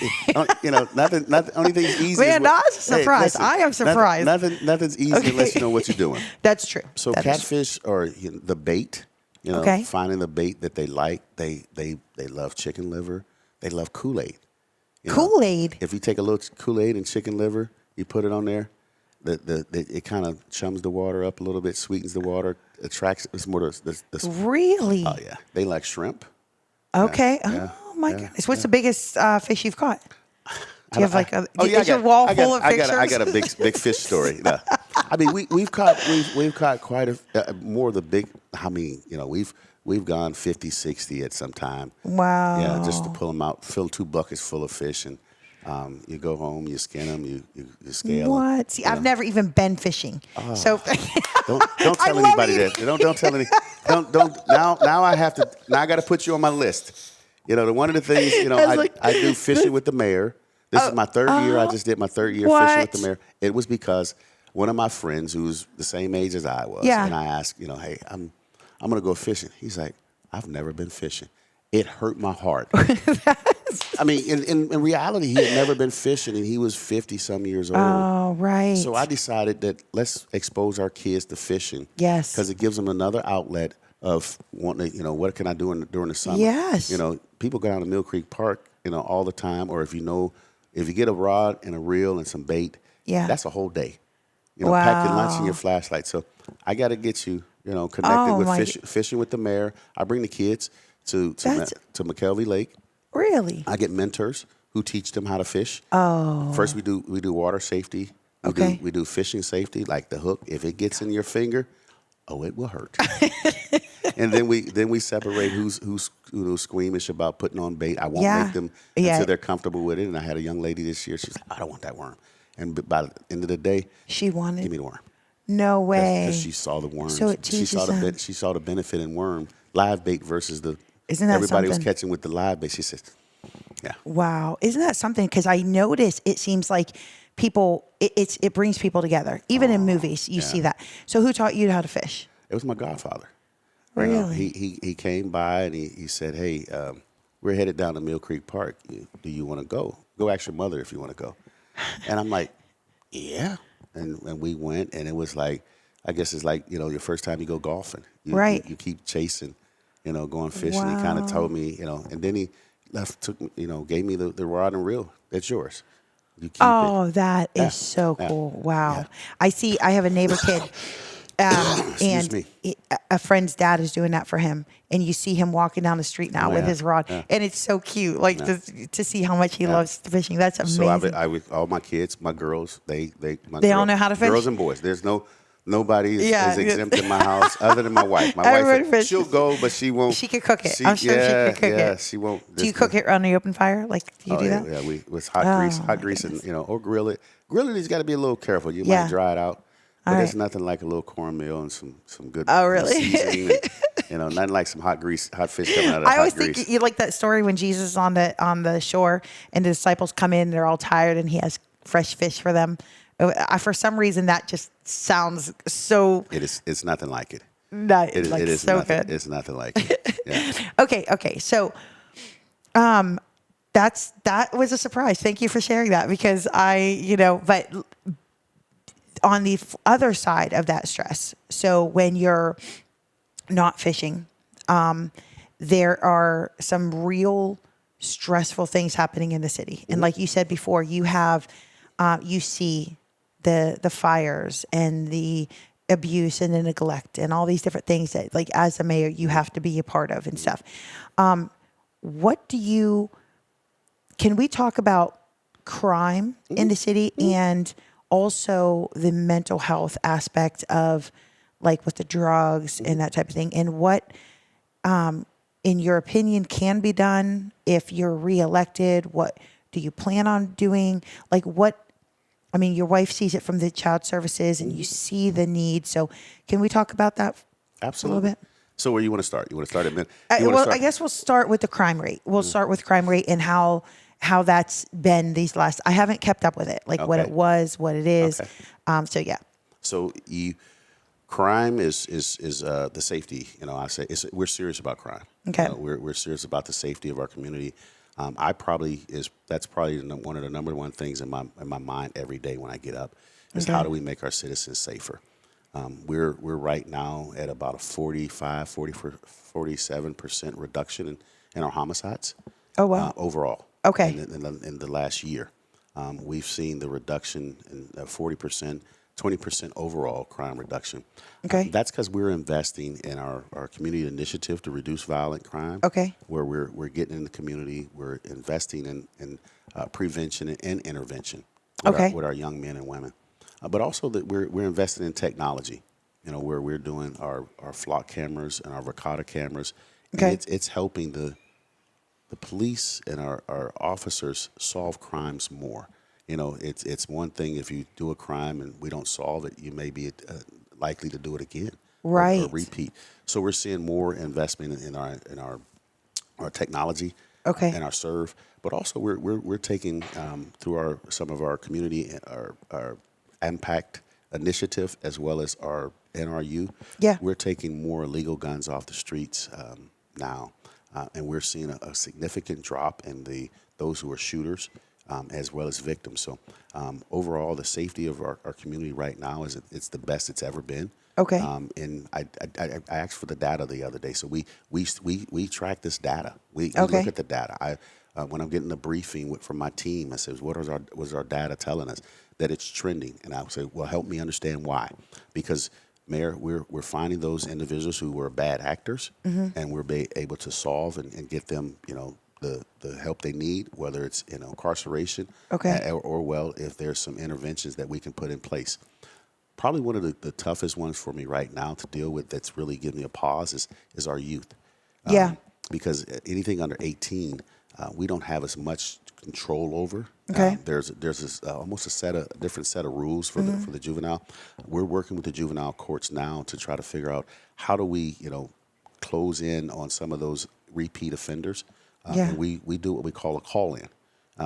Only thing's easy. Man, I was surprised. I am surprised. Nothing's easy unless you know what you're doing. That's true. So catfish are the bait. Finding the bait that they like. They love chicken liver. They love Kool-Aid. Kool-Aid. If you take a little Kool-Aid and chicken liver, you put it on there. It kind of chums the water up a little bit, sweetens the water, attracts. It's more the Really? Oh yeah, they like shrimp. Okay. Yeah, Oh my goodness. What's the biggest fish you've caught? Do you have like is your wall full of pictures? I got a big fish story. No. I mean, we've caught quite a more of the big. I mean, we've gone 50, 60 at some time. Wow. Yeah, just to pull them out, fill 2 buckets full of fish, and you go home, you skin them, you scale them. What? See, I've never even been fishing. So don't tell anybody that. Don't tell any. Don't. Now I have to. Now I got to put you on my list. One of the things. I do fishing with the mayor. This is my 3rd year. I just did my 3rd year fishing with the mayor. It was because one of my friends who's the same age as I was, and I asked, hey, I'm gonna go fishing. He's like, I've never been fishing. It hurt my heart. I mean, in reality, he had never been fishing, and he was 50-some years old. Oh, right. So I decided that let's expose our kids to fishing. Yes. Because it gives them another outlet of wanting to, what can I do during the summer? Yes. People go down to Mill Creek Park, all the time, or if you get a rod and a reel and some bait, that's a whole day. Pack your lunch and your flashlight. So I got to get you, connected with fishing with the mayor. I bring the kids to McKelvey Lake. Really? I get mentors who teach them how to fish. Oh. First, we do water safety. We do fishing safety, like the hook. If it gets in your finger, it will hurt. And then we separate who's squeamish about putting on bait. I won't make them until they're comfortable with it. And I had a young lady this year. She's like, I don't want that worm. And by the end of the day, she wanted. Give me the worm. No way. Because she saw the worms. So it teaches them. She saw the benefit in worm live bait versus the. Isn't that everybody something? Was catching with the live bait. She says, yeah. Wow. Isn't that something? Because I notice it seems like people, it brings people together. Even in movies, you see that. So who taught you how to fish? It was my godfather. Really? He came by and he said, hey, we're headed down to Mill Creek Park. Do you want to go? Go ask your mother if you want to go. And I'm like, yeah. And we went, and it was like, I guess it's like, your first time you go golfing. You keep chasing, going fishing. Wow. He kind of told me, and then he gave me the rod and reel. It's yours. You keep Oh, it. that Yeah. is so Yeah. cool. Wow. Yeah. I have a neighbor kid, Excuse me. a friend's dad is doing that for him. And you see him walking down the street now Oh, with yeah. his rod. Yeah. And it's so cute, like Yeah. to see how much he Yeah. loves fishing. That's So amazing. all my kids, my girls, they All know how to fish? Girls and boys. There's nobody Yeah. is exempt in my house other than my wife. My Everybody wife, fishes. she'll go, but she won't. She could cook it. I'm sure she could cook yeah, it. she won't. Do you cook it on the open fire? Like, do you do that? Yeah, we with Oh, hot grease, goodness. and or grill it. Grilling, you's got to be a little careful. You Yeah. might dry it out, but All there's right. nothing like a little cornmeal and some good. Oh, really? Seasoning and, nothing like some hot fish coming out of I hot always grease. think you like that story when Jesus is on the shore and the disciples come in, they're all tired, and he has fresh fish for them. For some reason, that just sounds so. It's nothing like it. It is so nothing, good. It's nothing like it. Yeah. Okay. So, that was a surprise. Thank you for sharing that because but on the other side of that stress. So when you're not fishing, there are some real stressful things happening in the city. And like you said before, you see the fires and the abuse and the neglect and all these different things that, like, as a mayor, you have to be a part of and stuff. Can we talk about crime in the city and also the mental health aspect of, like, with the drugs and that type of thing, and what, in your opinion, can be done if you're reelected? What do you plan on doing? Like, your wife sees it from the child services and you see the need. So can we talk about that Absolutely. a little bit? So where you want to start? You want to start at I guess we'll start with the crime rate. We'll start with crime rate and how that's been these last. I haven't kept up with it, like what it was, what it is. Okay. So yeah. So crime is the safety. I say we're serious about crime. Okay. We're serious about the safety of our community. That's probably one of the number one things in my mind every day when I get up is how do we make our citizens safer? We're right now at about a 47% reduction in our homicides. Oh wow. Overall. Okay. In the last year, we've seen the reduction in 40%, 20% overall crime reduction. Okay. That's because we're investing in our community initiative to reduce violent crime. Okay. Where we're getting in the community, we're investing in prevention and intervention with our young men and women. But also that we're investing in technology, where we're doing our flock cameras and our Verkada cameras. Okay. And it's helping the police and our officers solve crimes more. It's one thing if you do a crime and we don't solve it, you may be likely to do it again, right? Or repeat. So we're seeing more investment in our technology, and our serve. But also we're taking through some of our community our impact initiative as well as our NRU. Yeah, we're taking more illegal guns off the streets now. And we're seeing a significant drop in those who are shooters as well as victims. So overall, the safety of our community right now it's the best it's ever been. Okay. And I asked for the data the other day. So we track this data. We look at the data. When I'm getting a briefing from my team, I says, what is our data telling us? That it's trending. And I would say, well, help me understand why. Because Mayor, we're finding those individuals who were bad actors, and we're able to solve and get them, the help they need, whether it's incarceration, or if there's some interventions that we can put in place. Probably one of the toughest ones for me right now to deal with that's really giving me a pause is our youth. Because anything under 18, we don't have as much control over. There's almost a different set of rules for the juvenile. We're working with the juvenile courts now to try to figure out how do we close in on some of those repeat offenders. And we do what we call a call-in.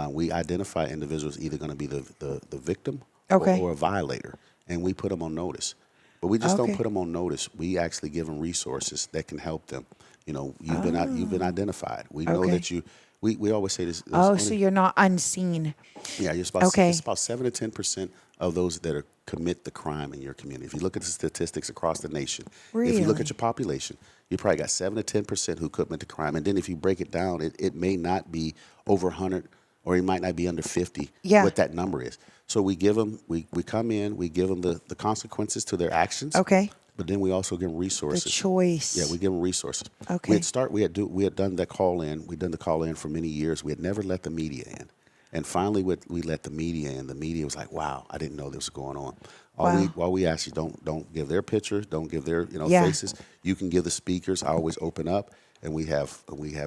We identify individuals either going to be the victim or a violator, and we put them on notice. But we just don't put them on notice. We actually give them resources that can help them. You've been identified. We know that you. We always say this. So you're not unseen. Yeah, it's about 7 to 10% of those that are commit the crime in your community. If you look at the statistics across the nation, if you look Really? at your population, you probably got 7 to 10% who commit the crime. And then if you break it down, it may not be over 100 or it might not be under 50, Yeah. what that number is. So we give them, we come in, we give them the consequences to their actions. Okay. But then we also give them The resources. choice. Yeah, we give them resources. Okay. We had done that call in. We'd done the call in for many years. We had never let the media in. And finally, we let the media in. The media was like, "Wow, I didn't know this was going on." All we ask you, don't give their pictures, don't give their Yeah. faces. You can give the speakers. I always open up, and we have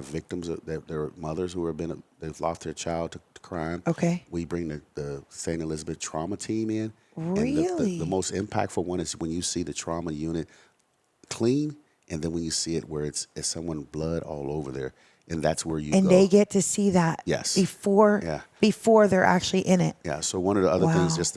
victims that their mothers who they've lost their child to crime. Okay. We bring the St. Elizabeth trauma team in. Really? And the most impactful one is when you see the trauma unit clean, and then when you see it where it's someone blood all over there, and that's where you And go. they get to see that Yes. before Yeah. before they're actually in it. Yeah. So one of the other things, Wow. just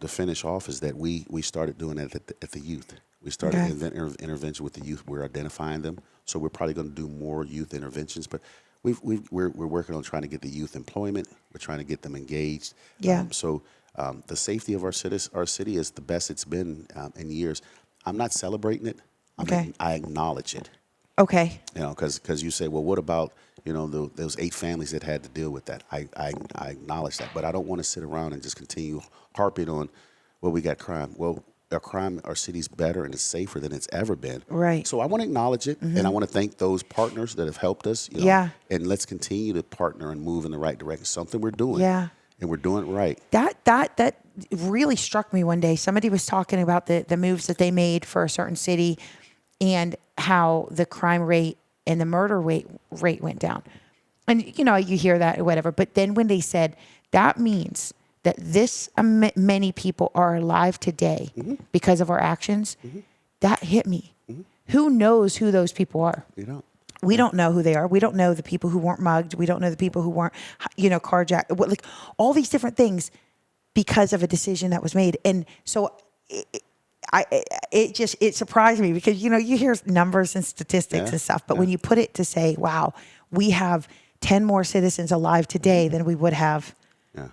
to finish off, is that we started doing that at the youth. We started Okay. intervention with the youth. We're identifying them, so we're probably going to do more youth interventions. But we're working on trying to get the youth employment. We're trying to get them engaged. Yeah. The safety of our city is the best it's been in years. I'm not celebrating it. Okay. I acknowledge it. Okay. Because you say, well, what about those 8 families that had to deal with that? I acknowledge that, but I don't want to sit around and just continue harping on, well, we got crime. Well, our city's better and it's safer than it's ever been. Right. So I want to acknowledge it, and I want to thank those partners that have helped us. Yeah. And let's continue to partner and move in the right direction. Something we're doing. Yeah. And we're doing it right. That really struck me one day. Somebody was talking about the moves that they made for a certain city and how the crime rate and the murder rate went down. And, you hear that or whatever. But then when they said that means that this many people are alive today because of our actions, that hit me. Who knows who those people are? We don't know who they are. We don't know the people who weren't mugged. We don't know the people who weren't, carjacked. Like all these different things because of a decision that was made. And so it surprised me because, you hear numbers and statistics and stuff, but when you put it to say, wow, we have 10 more citizens alive today than we would have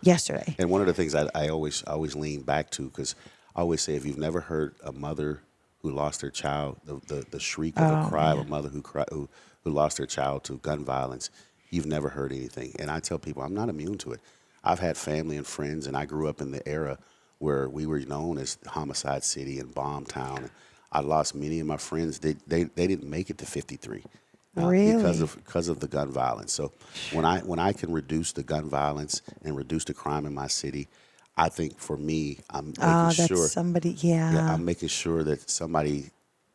yesterday. And one of the things I always lean back to, because I always say, if you've never heard a mother who lost her child, the shriek or the cry of a mother who lost her child to gun violence, you've never heard anything. And I tell people, I'm not immune to it. I've had family and friends, and I grew up in the era where we were known as Homicide City and Bomb Town. I lost many of my friends. They didn't make it to 53 Really? because of the gun violence. So when I can reduce the gun violence and reduce the crime in my city, I think for me, I'm making sure somebody. I'm making sure that somebody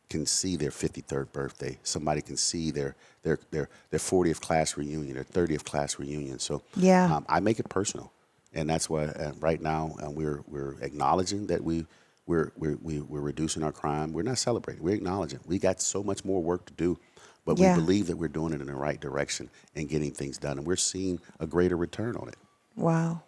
can see their 53rd birthday. Somebody can see their 40th class reunion, their 30th class reunion. So I make it personal, and that's why right now we're acknowledging that we're reducing our crime. We're not celebrating. We're acknowledging we got so much more work to do, but we believe that we're doing it in the right direction and getting things done, and we're seeing a greater return on it. Wow.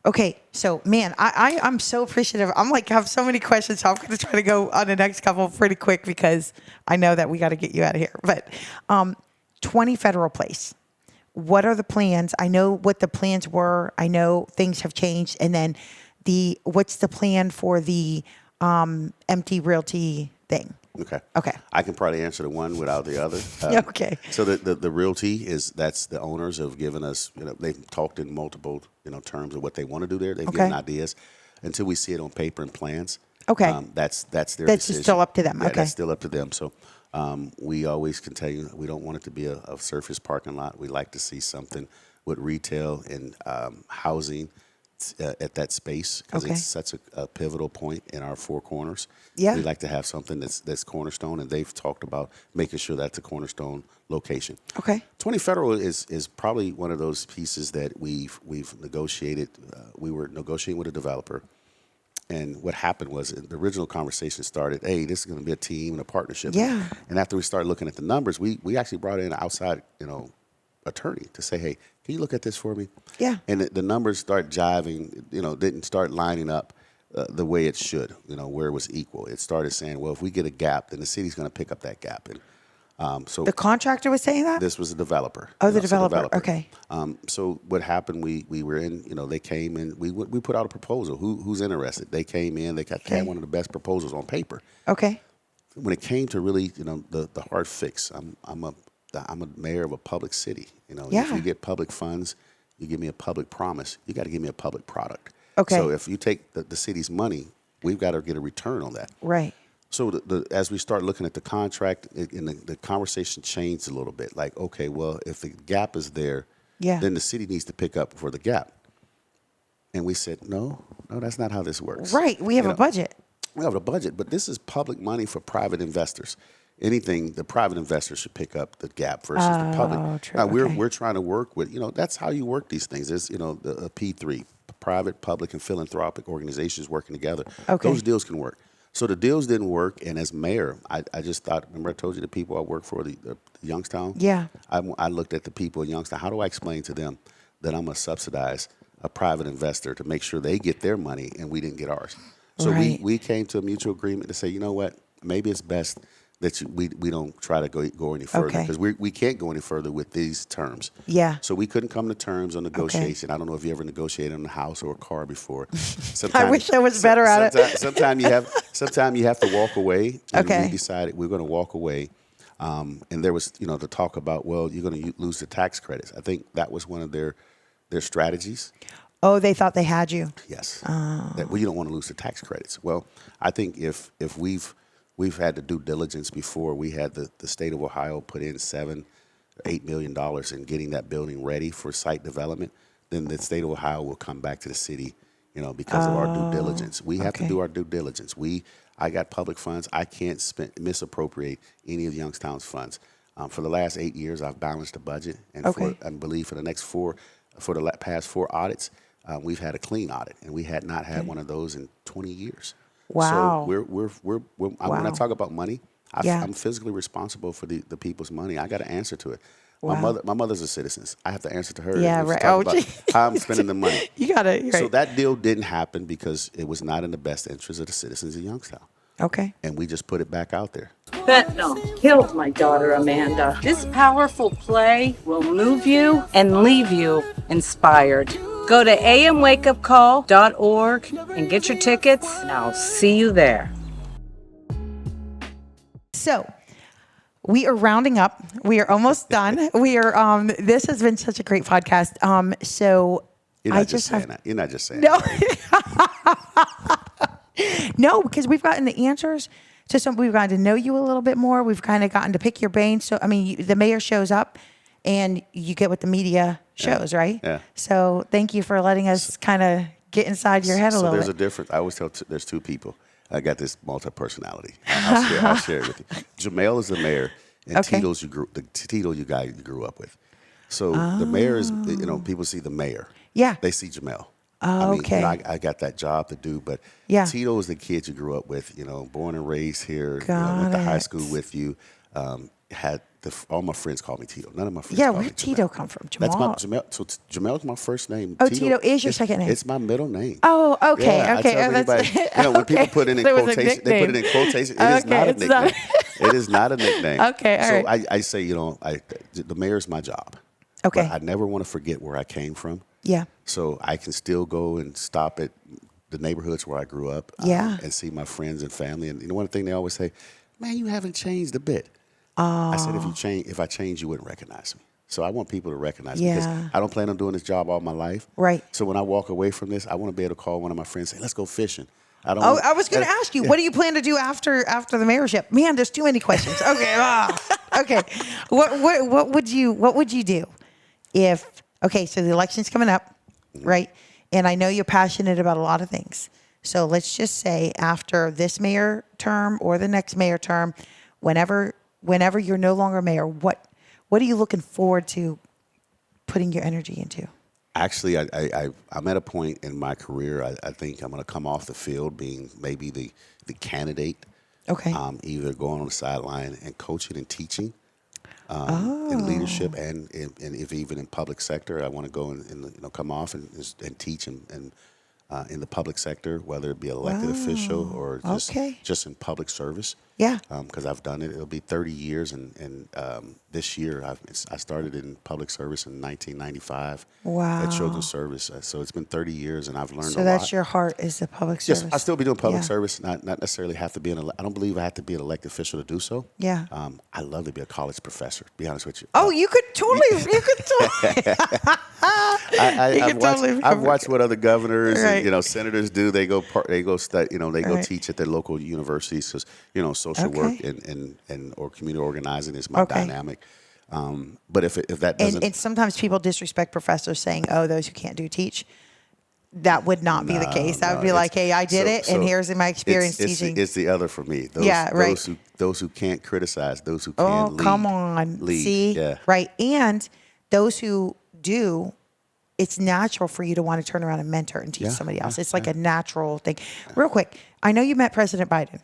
Okay, so man, I'm so appreciative. I'm like, I have so many questions, so I'm going to try to go on the next couple pretty quick because I know that we got to get you out of here. But 20 Federal Place, what are the plans? I know what the plans were. I know things have changed. And then what's the plan for the empty realty thing? Okay. I can probably answer the one without the other. Okay. So the realty that's the owners have given us, they've talked in multiple, terms of what they want to do there. They've given ideas until we see it on paper and plans. Okay. That's their That's decision. still up to them. Yeah, Okay. That's still up to them. So we always can tell you, we don't want it to be a surface parking lot. We like to see something with retail and housing at that space because Okay. it's such a pivotal point in our four corners. Yeah. We like to have something that's cornerstone, and they've talked about making sure that's a cornerstone location. Okay. 20 Federal is probably one of those pieces that we've negotiated. We were negotiating with a developer, and what happened was the original conversation started, hey, this is going to be a team and a partnership. Yeah. And after we started looking at the numbers, we actually brought in an outside, attorney to say, hey, can you look at this for me? Yeah. And the numbers start jiving, didn't start lining up the way it should, where it was equal. It started saying, well, if we get a gap, then the city's going to pick up that gap. And so The contractor was saying that? this was a developer. Oh, the It's a developer. Okay. So what happened, we were in, they came in, we put out a proposal. Who's interested? They came in, they Okay. had one of the best proposals on paper. Okay. When it came to really, the hard fix, I'm a mayor of a public city. Yeah. If you get public funds, you give me a public promise. You got to give me a public product. Okay. So if you take the city's money, we've got to get a return on that. Right. So as we start looking at the contract, and the conversation changed a little bit. Like, okay, well, if the gap is there, Yeah. then the city needs to pick up for the gap. And we said, no, that's not how this works. Right. We have a budget. We have a budget, but this is public money for private investors. Anything the private investors should pick up the gap versus the public. True. Now, Okay. we're trying to work with, that's how you work these things. There's, the P3, private, public, and philanthropic organizations working together. Okay. Those deals can work. So the deals didn't work, and as mayor, I just thought, remember I told you the people I work for, the Youngstown? Yeah. I looked at the people in Youngstown. How do I explain to them that I'm going to subsidize a private investor to make sure they get their money and we didn't get ours? So Right. we came to a mutual agreement to say, you know what, maybe it's best that we don't try to go any further Okay. because we can't go any further with these terms. Yeah. So we couldn't come to terms on negotiation. I don't know if you ever negotiated on a house or a car before. I wish I was better at it. Sometimes you have to walk away. And Okay. we decided we're going to walk away. And there was, the talk about, well, you're going to lose the tax credits. I think that was one of their strategies. Oh, they thought they had you. Yes. That, well, you don't want to lose the tax credits. Well, I think if we've had to due diligence before, we had the state of Ohio put in $7 or $8 million in getting that building ready for site development, then the state of Ohio will come back to the city, because of our due diligence. We have to okay. do our due diligence. I got public funds. I can't misappropriate any of Youngstown's funds. For the last 8 years, I've balanced the budget, and Okay. I believe for the past 4 audits, we've had a clean audit, and we had not had one of those in 20 years. Wow. So we're when I Wow. talk about money, Yeah. I'm physically responsible for the people's money. I got to answer to it. Wow. My mother's a citizen. I have to answer to her. Yeah, and right. talk Oh, about gee. how I'm spending the money. You got it. So Right. that deal didn't happen because it was not in the best interest of the citizens of Youngstown, Okay. and we just put it back out there. Fentanyl killed my daughter Amanda. This powerful play will move you and leave you inspired. Go to amwakeupcall.org and get your tickets, and I'll see you there. So we are rounding up. We are almost done. We are. This has been such a great podcast. So You're not I just saying that. You're not just saying No, that. no, because we've gotten the answers to some. We've gotten to know you a little bit more. We've kind of gotten to pick your brain. So I mean, the mayor shows up, and you get what the media shows, right? Yeah. So thank you for letting us kind of get inside your head a So little there's a bit. difference. I always tell there's two people. I got this multi-personality. I'll share it with you. Jamael is the mayor, and Okay. Tito's Tito you grew up with. So the mayor is, people see the mayor. Yeah. They see Jamael. Oh, okay. I got that job to do, but Yeah. Tito is the kid you grew up with. Born and raised here. Got went to high it. school with you. Had all my friends call me Tito. None of my friends. Yeah, call where me did Tito Jamael. come from? That's my Jamal? Jamael. So Jamel's my first name. Oh, Tito is your second name. It's my middle name. Oh, okay, Yeah, okay. I tell Oh, that's- everybody, when people okay. put it in There was a quotation, they put it in nickname. quotation. It is Okay, not a it's not- nickname. It is not a nickname. Okay, all so right. I say, the mayor's my job. Okay. But I never want to forget where I came from. Yeah. So I can still go and stop at the neighborhoods where I grew up. Yeah. And see my friends and family. And one thing they always say, man, you haven't changed a bit. I said, if I change, you wouldn't recognize me. So I want people to recognize me because Yeah. I don't plan on doing this job all my life. Right. So when I walk away from this, I want to be able to call one of my friends and say, let's go fishing. I don't. Oh, want- I was going to ask you, what do you plan to do after the mayorship? Man, there's too many questions. Okay, okay. What would you do if? Okay, so the election's coming up, right? And I know you're passionate about a lot of things. So let's just say after this mayor term or the next mayor term, whenever you're no longer mayor, what are you looking forward to putting your energy into? Actually, I'm at a point in my career. I think I'm going to come off the field being maybe the candidate. Okay. Either going on the sideline and coaching and teaching in leadership and if even in public sector. I want to go and come off and teach and in the public sector, whether it be an elected official or just in public service. Yeah. Because I've done it. It'll be 30 years, and this year I started in public service in 1995. Wow. At children's service. So it's been 30 years, and I've learned a lot. So that's your heart, is the public service. Yes, I still be doing public Yeah. service. Not necessarily have to be I don't believe I have to be an elected official to do so. Yeah. I love to be a college professor. To be honest with you. Oh, you could totally. I've watched what other governors Right. and senators do. They go study. They go Right. teach at their local universities because social work and or community organizing is my dynamic. But if that doesn't, And sometimes people disrespect professors saying, "Oh, those who can't do teach." That would not be the case. That would be like, "Hey, I did it, and here's my experience teaching." It's the other for me. Those who can't criticize, those who can lead. Come on. Lead. See? Yeah. Right. And those who do, it's natural for you to want to turn around and mentor and teach somebody else. It's like a natural thing. Real quick, I know you met President Biden,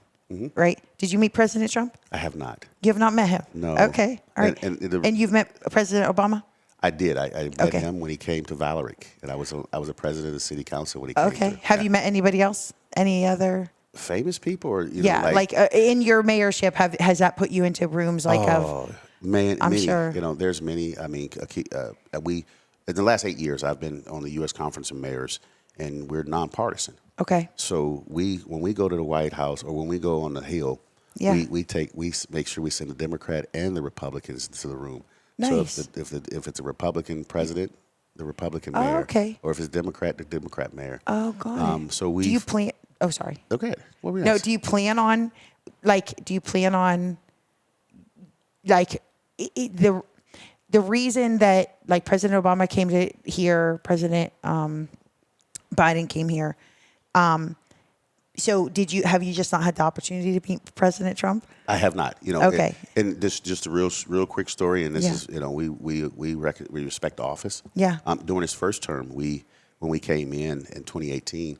right? Did you meet President Trump? I have not. You have not met him? No. Okay. All right. And you've met President Obama? I did. I met him when he came to Valerick, and I was a president of the city council when he came. Okay. Have you met anybody else? Any other famous people, or in your mayorship? Has that put you into rooms of? Man, I'm many, sure. There's many. I mean, we in the last 8 years, I've been on the U.S. Conference of Mayors, and we're nonpartisan. Okay. So when we go to the White House or when we go on the Hill, we make sure we send the Democrat and the Republicans into the room. Nice. So if it's a Republican president, the Republican mayor. Okay. Or if it's Democrat, the Democrat mayor. Oh, got it. So we. Do you plan? Oh, sorry. Okay. What were we No. next? Do you plan on, the reason that President Obama came to here, President Biden came here. So have you just not had the opportunity to meet President Trump? I have not. Okay. And this just a real quick story. And this is we respect the office. Yeah. During his first term, when we came in 2018,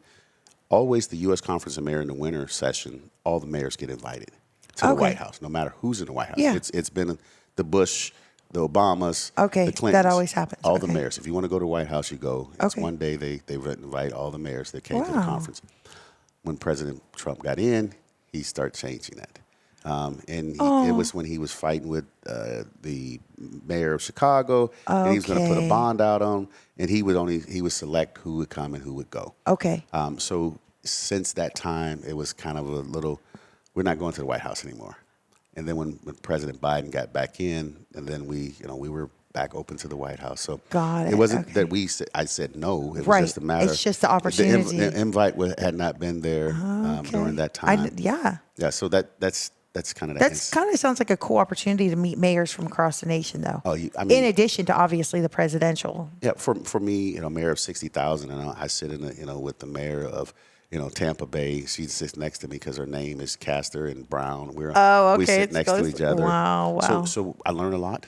always the U.S. Conference of Mayors in the winter session, all the mayors get invited to the White House, no matter who's in the White House. Yeah. It's been the Bush, the Obamas, the Clintons. That always happens. All the mayors. If you want to go to the White House, you go. It's one day they invite all the mayors that came to the conference. When President Trump got in, he started changing that. It was when he was fighting with the mayor of Chicago, and he was going to put a bond out on him, and he would select who would come and who would go. Okay. So since that time, it was kind of a little, we're not going to the White House anymore. And then when President Biden got back in, and then we were back open to the White House. So Got it. It wasn't Okay. that I said no. It was Right. just a matter. It's just the opportunity. The invite had not been there during that time. Yeah. Yeah. So that's kind of That's kind of sounds like a cool opportunity to meet mayors from across the nation, though. Oh, in addition to obviously the presidential. Yeah. For me, mayor of 60,000, and I sit in with the mayor of Tampa Bay. She sits next to me because her name is Castor and Brown. We sit next to each other. Wow. So I learn a lot.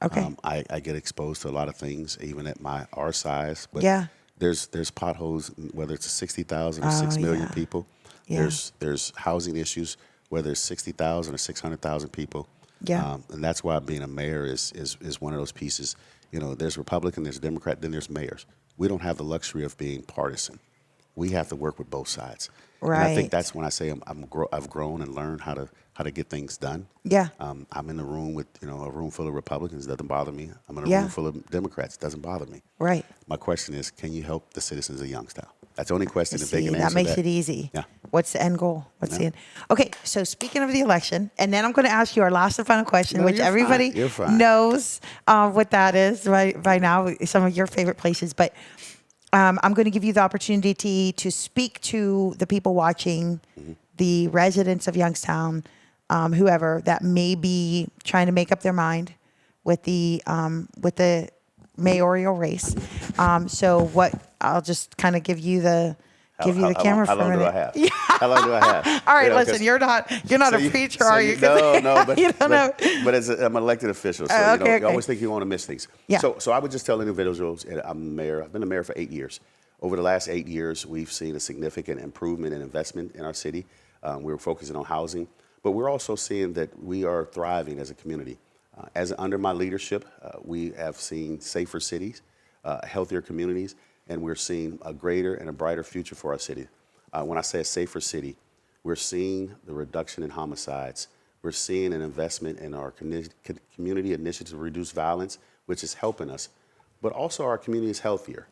Okay. I get exposed to a lot of things, even at our size. But Yeah. there's potholes, whether it's 60,000 or 6 million people. Yeah. There's housing issues, whether it's 60,000 or 600,000 people. Yeah. And that's why being a mayor is one of those pieces. There's Republican, there's Democrat, then there's mayors. We don't have the luxury of being partisan. We have to work with both sides. Right. And I think that's when I say I've grown and learned how to get things done. Yeah. I'm in a room with a room full of Republicans. Doesn't bother me. I'm in a room full of Democrats. Doesn't bother me. Right. My question is, can you help the citizens of Youngstown? That's the only question. If they See, can answer that makes it easy. Yeah. What's the end goal? What's the end? Okay, so speaking of the election, and then I'm going to ask you our last and final question, No, which you're everybody fine. You're fine. knows what that is by now, some of your favorite places. But I'm going to give you the opportunity to speak to the people watching, the residents of Youngstown, whoever that may be trying to make up their mind with the mayoral race. So what? I'll just kind of give you the camera for a minute. How long do I have? How long do I have? All right, You know, listen, you're not a preacher, are you? No, but, you don't know. but as I'm an elected official, so Okay, you always think you want to miss things. Yeah. So I would just tell individuals, and I'm the mayor. I've been the mayor for 8 years. Over the last 8 years, we've seen a significant improvement in investment in our city. We're focusing on housing, but we're also seeing that we are thriving as a community. As under my leadership, we have seen safer cities, healthier communities, and we're seeing a greater and a brighter future for our city. When I say a safer city, we're seeing the reduction in homicides. We're seeing an investment in our community initiative to reduce violence, which is helping us. But also our community is healthier.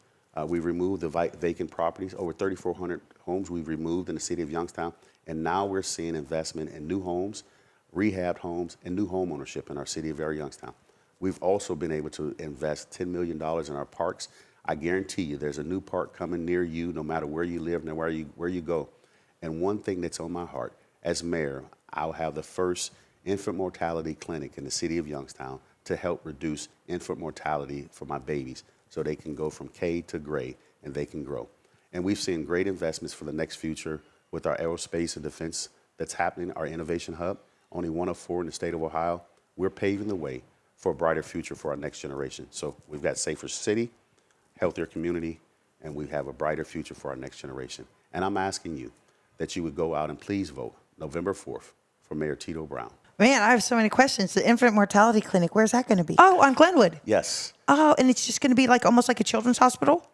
We've removed the vacant properties, over 3,400 homes we've removed in the city of Youngstown, and now we're seeing investment in new homes, rehabbed homes, and new home ownership in our city of Youngstown. We've also been able to invest $10 million in our parks. I guarantee you there's a new park coming near you, no matter where you live and where you go. And one thing that's on my heart, as mayor, I'll have the first infant mortality clinic in the city of Youngstown to help reduce infant mortality for my babies so they can go from K to gray and they can grow. And we've seen great investments for the next future with our aerospace and defense that's happening, our innovation hub, only one of 4 in the state of Ohio. We're paving the way for a brighter future for our next generation. So we've got safer city, healthier community, and we have a brighter future for our next generation. And I'm asking you that you would go out and please vote November 4th for Mayor TITO BROWN. Man, I have so many questions. The infant mortality clinic, where's that going to be? Oh, on Glenwood. Yes. Oh, and it's just going to be like almost like a children's hospital?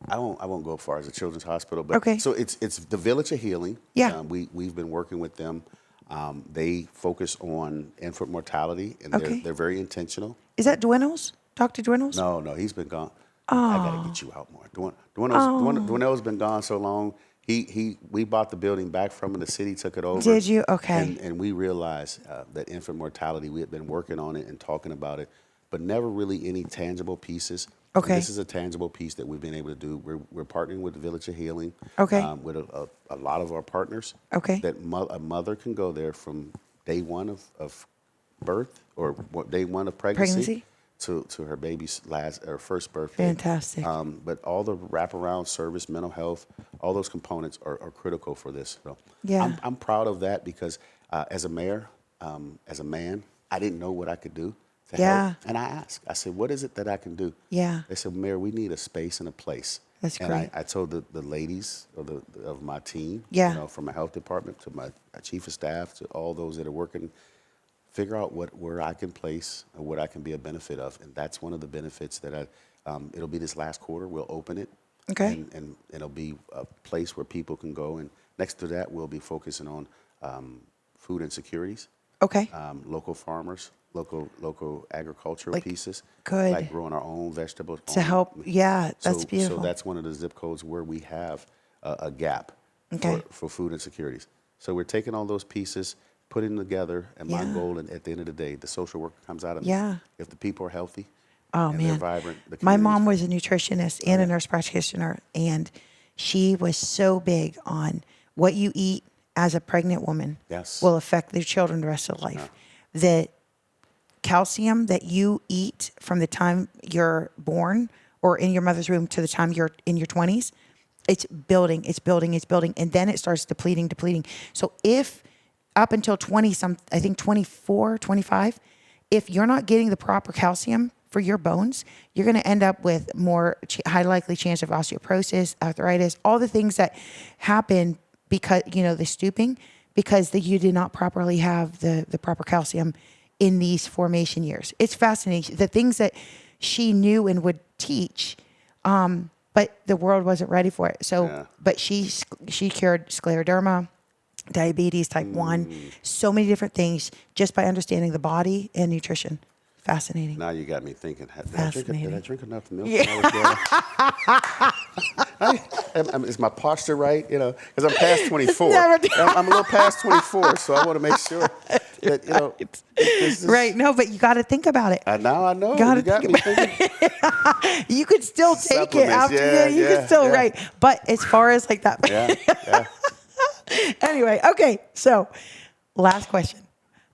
I won't go as far as a children's hospital, but okay. So it's the Village of Healing. Yeah. We've been working with them. They focus on infant mortality, and okay. they're very intentional. Is that Duenos? Dr. Duenos? No, he's been gone. Oh. I gotta get you out more. Dueno's been gone so long. We bought the building back from him. The city took it over. Did you? Okay. And we realized that infant mortality, we had been working on it and talking about it, but never really any tangible pieces. Okay. This is a tangible piece that we've been able to do. We're partnering with the Village of Healing. Okay. With a lot of our partners. Okay. That a mother can go there from day one of birth or day one of pregnancy? To her baby's first birthday. Fantastic. But all the wraparound service, mental health, all those components are critical for this. So yeah. I'm proud of that because as a mayor, as a man, I didn't know what I could do to help. And I asked. I said, what is it that I can do? Yeah. They said, Mayor, we need a space and a place. That's and great. I told the ladies of my team, yeah. From my health department to my chief of staff to all those that are working, figure out where I can place and what I can be a benefit of. And that's one of the benefits that it'll be this last quarter. We'll open it. Okay. And it'll be a place where people can go. And next to that, we'll be focusing on food insecurities. Okay. Local farmers, local agricultural pieces. Good. Like growing our own vegetables. To help. Yeah, that's beautiful. So that's one of the zip codes where we have a gap for food insecurities. So we're taking all those pieces, putting them together, and my goal, and at the end of the day, the social worker comes out of me. Yeah. If the people are healthy, oh and man, they're vibrant, my mom was a nutritionist and a nurse practitioner, and she was so big on what you eat as a pregnant woman will affect their children the rest of life. The calcium that you eat from the time you're born or in your mother's womb to the time you're in your 20s, it's building, and then it starts depleting. So if up until 24, 25, if you're not getting the proper calcium for your bones, you're going to end up with more high likely chance of osteoporosis, arthritis, all the things that happen because, the stooping, because you did not properly have the proper calcium in these formation years. It's fascinating. The things that she knew and would teach, but the world wasn't ready for it. So, but she cured scleroderma, diabetes type 1, so many different things just by understanding the body and nutrition. Fascinating. Now you got me thinking, did I drink enough milk? Yeah. Is my posture right? Because I'm past 24. I'm a little past 24, so I want to make sure that, this is, right. No, but you got to think about it. Now I know. You got me thinking. You could still take it after. You could still, right. But as far as like that. Yeah. Anyway, okay. So last question.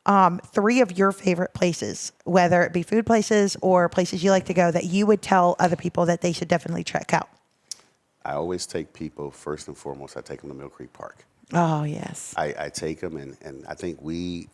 3 of your favorite places, whether it be food places or places you like to go that you would tell other people that they should definitely check out. I always take people, first and foremost, I take them to Mill Creek Park. Oh, yes. I take them, and I think we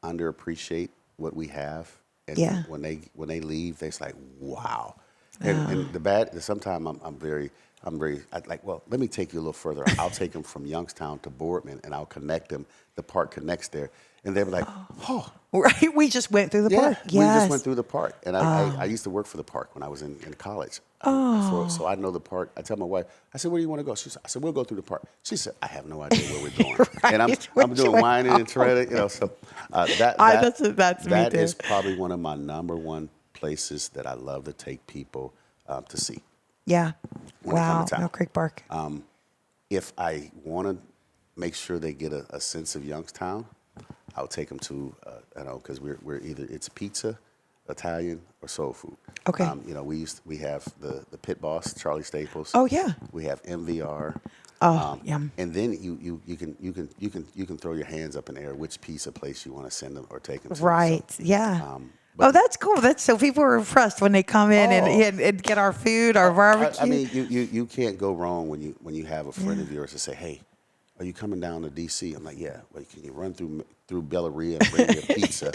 underappreciate what we have. And Yeah. when they leave, they're like, wow. And the bad, sometimes I'm very, well, let me take you a little further. I'll take them from Youngstown to Boardman, and I'll connect them. The park connects there. And they'll be like, oh. Right, we just went through the park. We Yes. just went through the park. And I used to work for the park when I was in college. So I know the park. I tell my wife, I said, where do you want to go? I said, we'll go through the park. She said, I have no idea where we're going. Right, And I'm doing whining and treading, so that's me that too. is probably one of my number one places that I love to take people to see. Yeah. When they come Wow. to town. Mill Creek Park. If I want to make sure they get a sense of Youngstown, I'll take them to, because we're either it's pizza, Italian, or soul food. Okay. We have the Pit Boss, Charlie Staples. Oh, yeah. We have MVR. Oh, yum. And then you can throw your hands up in the air which pizza place you want to send them or take them to. Right. So, Yeah. Oh, that's cool. That's so people are impressed when they come in and get our food, our barbecue. I mean, you can't go wrong when you have a friend of yours to say, hey, are you coming down to D.C.? I'm like, yeah. Well, can you run through Bellaria and bring me a pizza?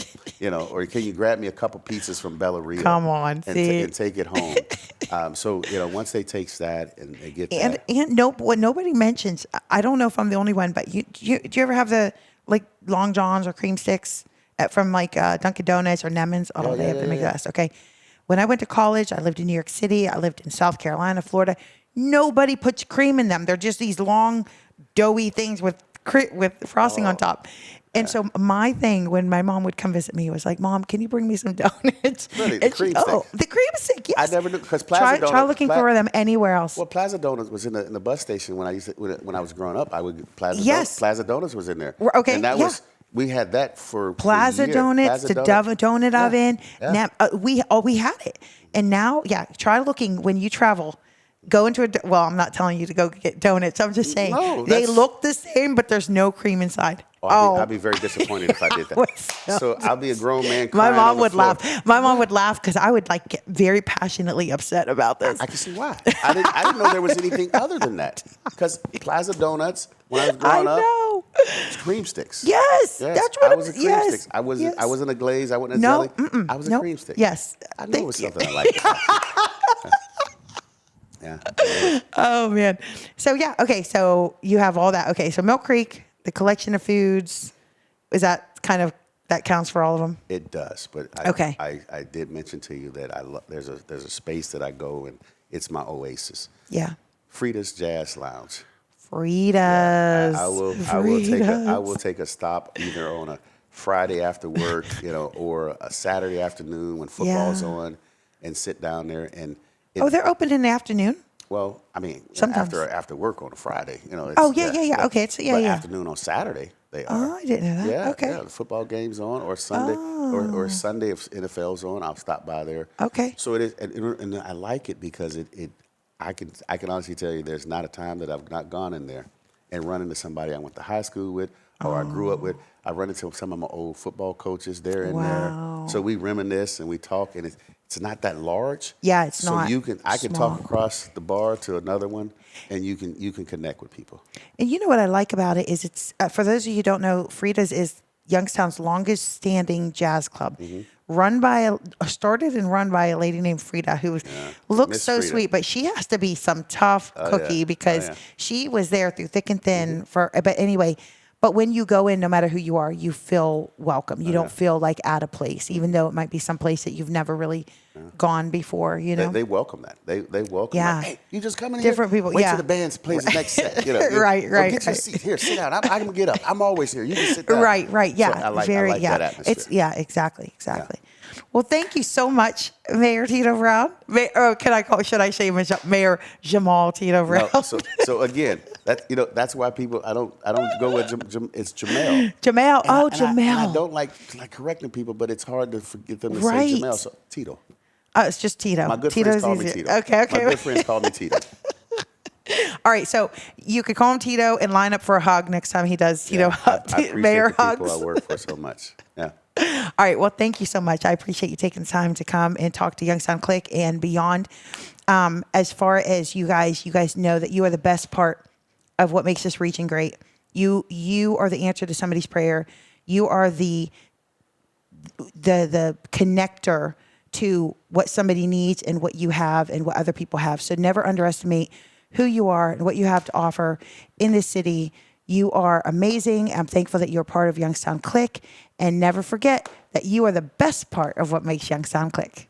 Or can you grab me a couple pizzas from Bellaria? Come on, and take it home. So once they taste that and they get that. And what nobody mentions, I don't know if I'm the only one, but do you ever have the Long Johns or cream sticks from Dunkin' Donuts or Nemmens? Oh, they have to make the best. Okay. When I went to college, I lived in New York City. I lived in South Carolina, Florida. Nobody puts cream in them. They're just these long, doughy things with frosting on top. And so my thing when my mom would come visit me was like, Mom, can you bring me some donuts? Really, the cream stick? Oh, the cream stick, yes. I never knew, because Plaza Donuts. Try looking for them anywhere else. Well, Plaza Donuts was in the bus station when I was growing up. Plaza Donuts was in there. Okay, and that was. We had that for Plaza Donuts, the Donut Oven. Yeah. We had it. And now, try looking when you travel. Go into I'm not telling you to go get donuts. I'm just saying they look the same, but there's no cream inside. I'd be very disappointed if I did that. So I'll be a grown man crying. My mom would laugh. My mom would laugh because I would get very passionately upset about this. I can see why. I didn't know there was anything other than that. Because Plaza Donuts, when I was growing up, it's cream sticks. Yes, that's what I was a cream stick. I wasn't a glaze. I wasn't a jelly. I was a cream stick. Yes, I knew it was something I liked. Yeah. Oh man. So okay. So you have all that. Okay. So Mill Creek, the collection of foods, is that that counts for all of them? It does. But I did mention to you that there's a space that I go and it's my oasis. Yeah. Frida's Jazz Lounge. Frida's. Yeah, I will take a stop either on a Friday after work, or a Saturday afternoon when football's on, and sit down there and. They're open in the afternoon? Well, I mean, sometimes after work on a Friday, yeah. Okay, it's afternoon on Saturday they are. Oh, I didn't know that. Yeah, okay. Yeah, the football game's on, or Sunday, or Sunday if NFL's on, I'll stop by there. Okay. So it is, and I like it because I can honestly tell you, there's not a time that I've not gone in there and run into somebody I went to high school with or I grew up with. I run into some of my old football coaches. They're in there, so we reminisce and we talk, and it's not that large. Yeah, it's not. So I can talk across the bar to another one, and you can connect with people. And you know what I like about it is it's for those of you who don't know, Frida's is Youngstown's longest standing jazz club. Mm-hmm. Started and run by a lady named Frida who looks Miss so Frida. sweet, but she has to be some tough cookie because she was there through thick and thin but anyway. But when you go in, no matter who you are, you feel welcome. You don't feel like out of place, even though it might be some place that you've never really gone before, They welcome that. They welcome that. Hey, you just come in Different here? people, Wait till the band plays the next set. Right. Get your seat. Here, sit down. I can get up. I'm always here. You can sit down. Right. Yeah. So I like that atmosphere. Exactly. Yeah. Well, thank you so much, Mayor TITO Brown. Should I say Mayor Jamael TITO Brown? No, so again, that's why people I don't go with it's Jamael. Jamael. Jamael. I don't like correcting people, but it's hard to forget them to say Jamael. So TITO. Oh, it's just TITO. My good Tito's friends call me easier. TITO. Okay. My good friends call me TITO. All right, so you could call him Tito and line up for a hug next time he does Tito I appreciate Mayor the hugs. people I work for so much. Yeah. All right, well, thank you so much. I appreciate you taking the time to come and talk to Youngstown Click and beyond. As far as you guys know that you are the best part of what makes this region great. You are the answer to somebody's prayer. You are the connector to what somebody needs and what you have and what other people have. So never underestimate who you are and what you have to offer in this city. You are amazing. I'm thankful that you're part of Youngstown Click. And never forget that you are the best part of what makes Youngstown Click.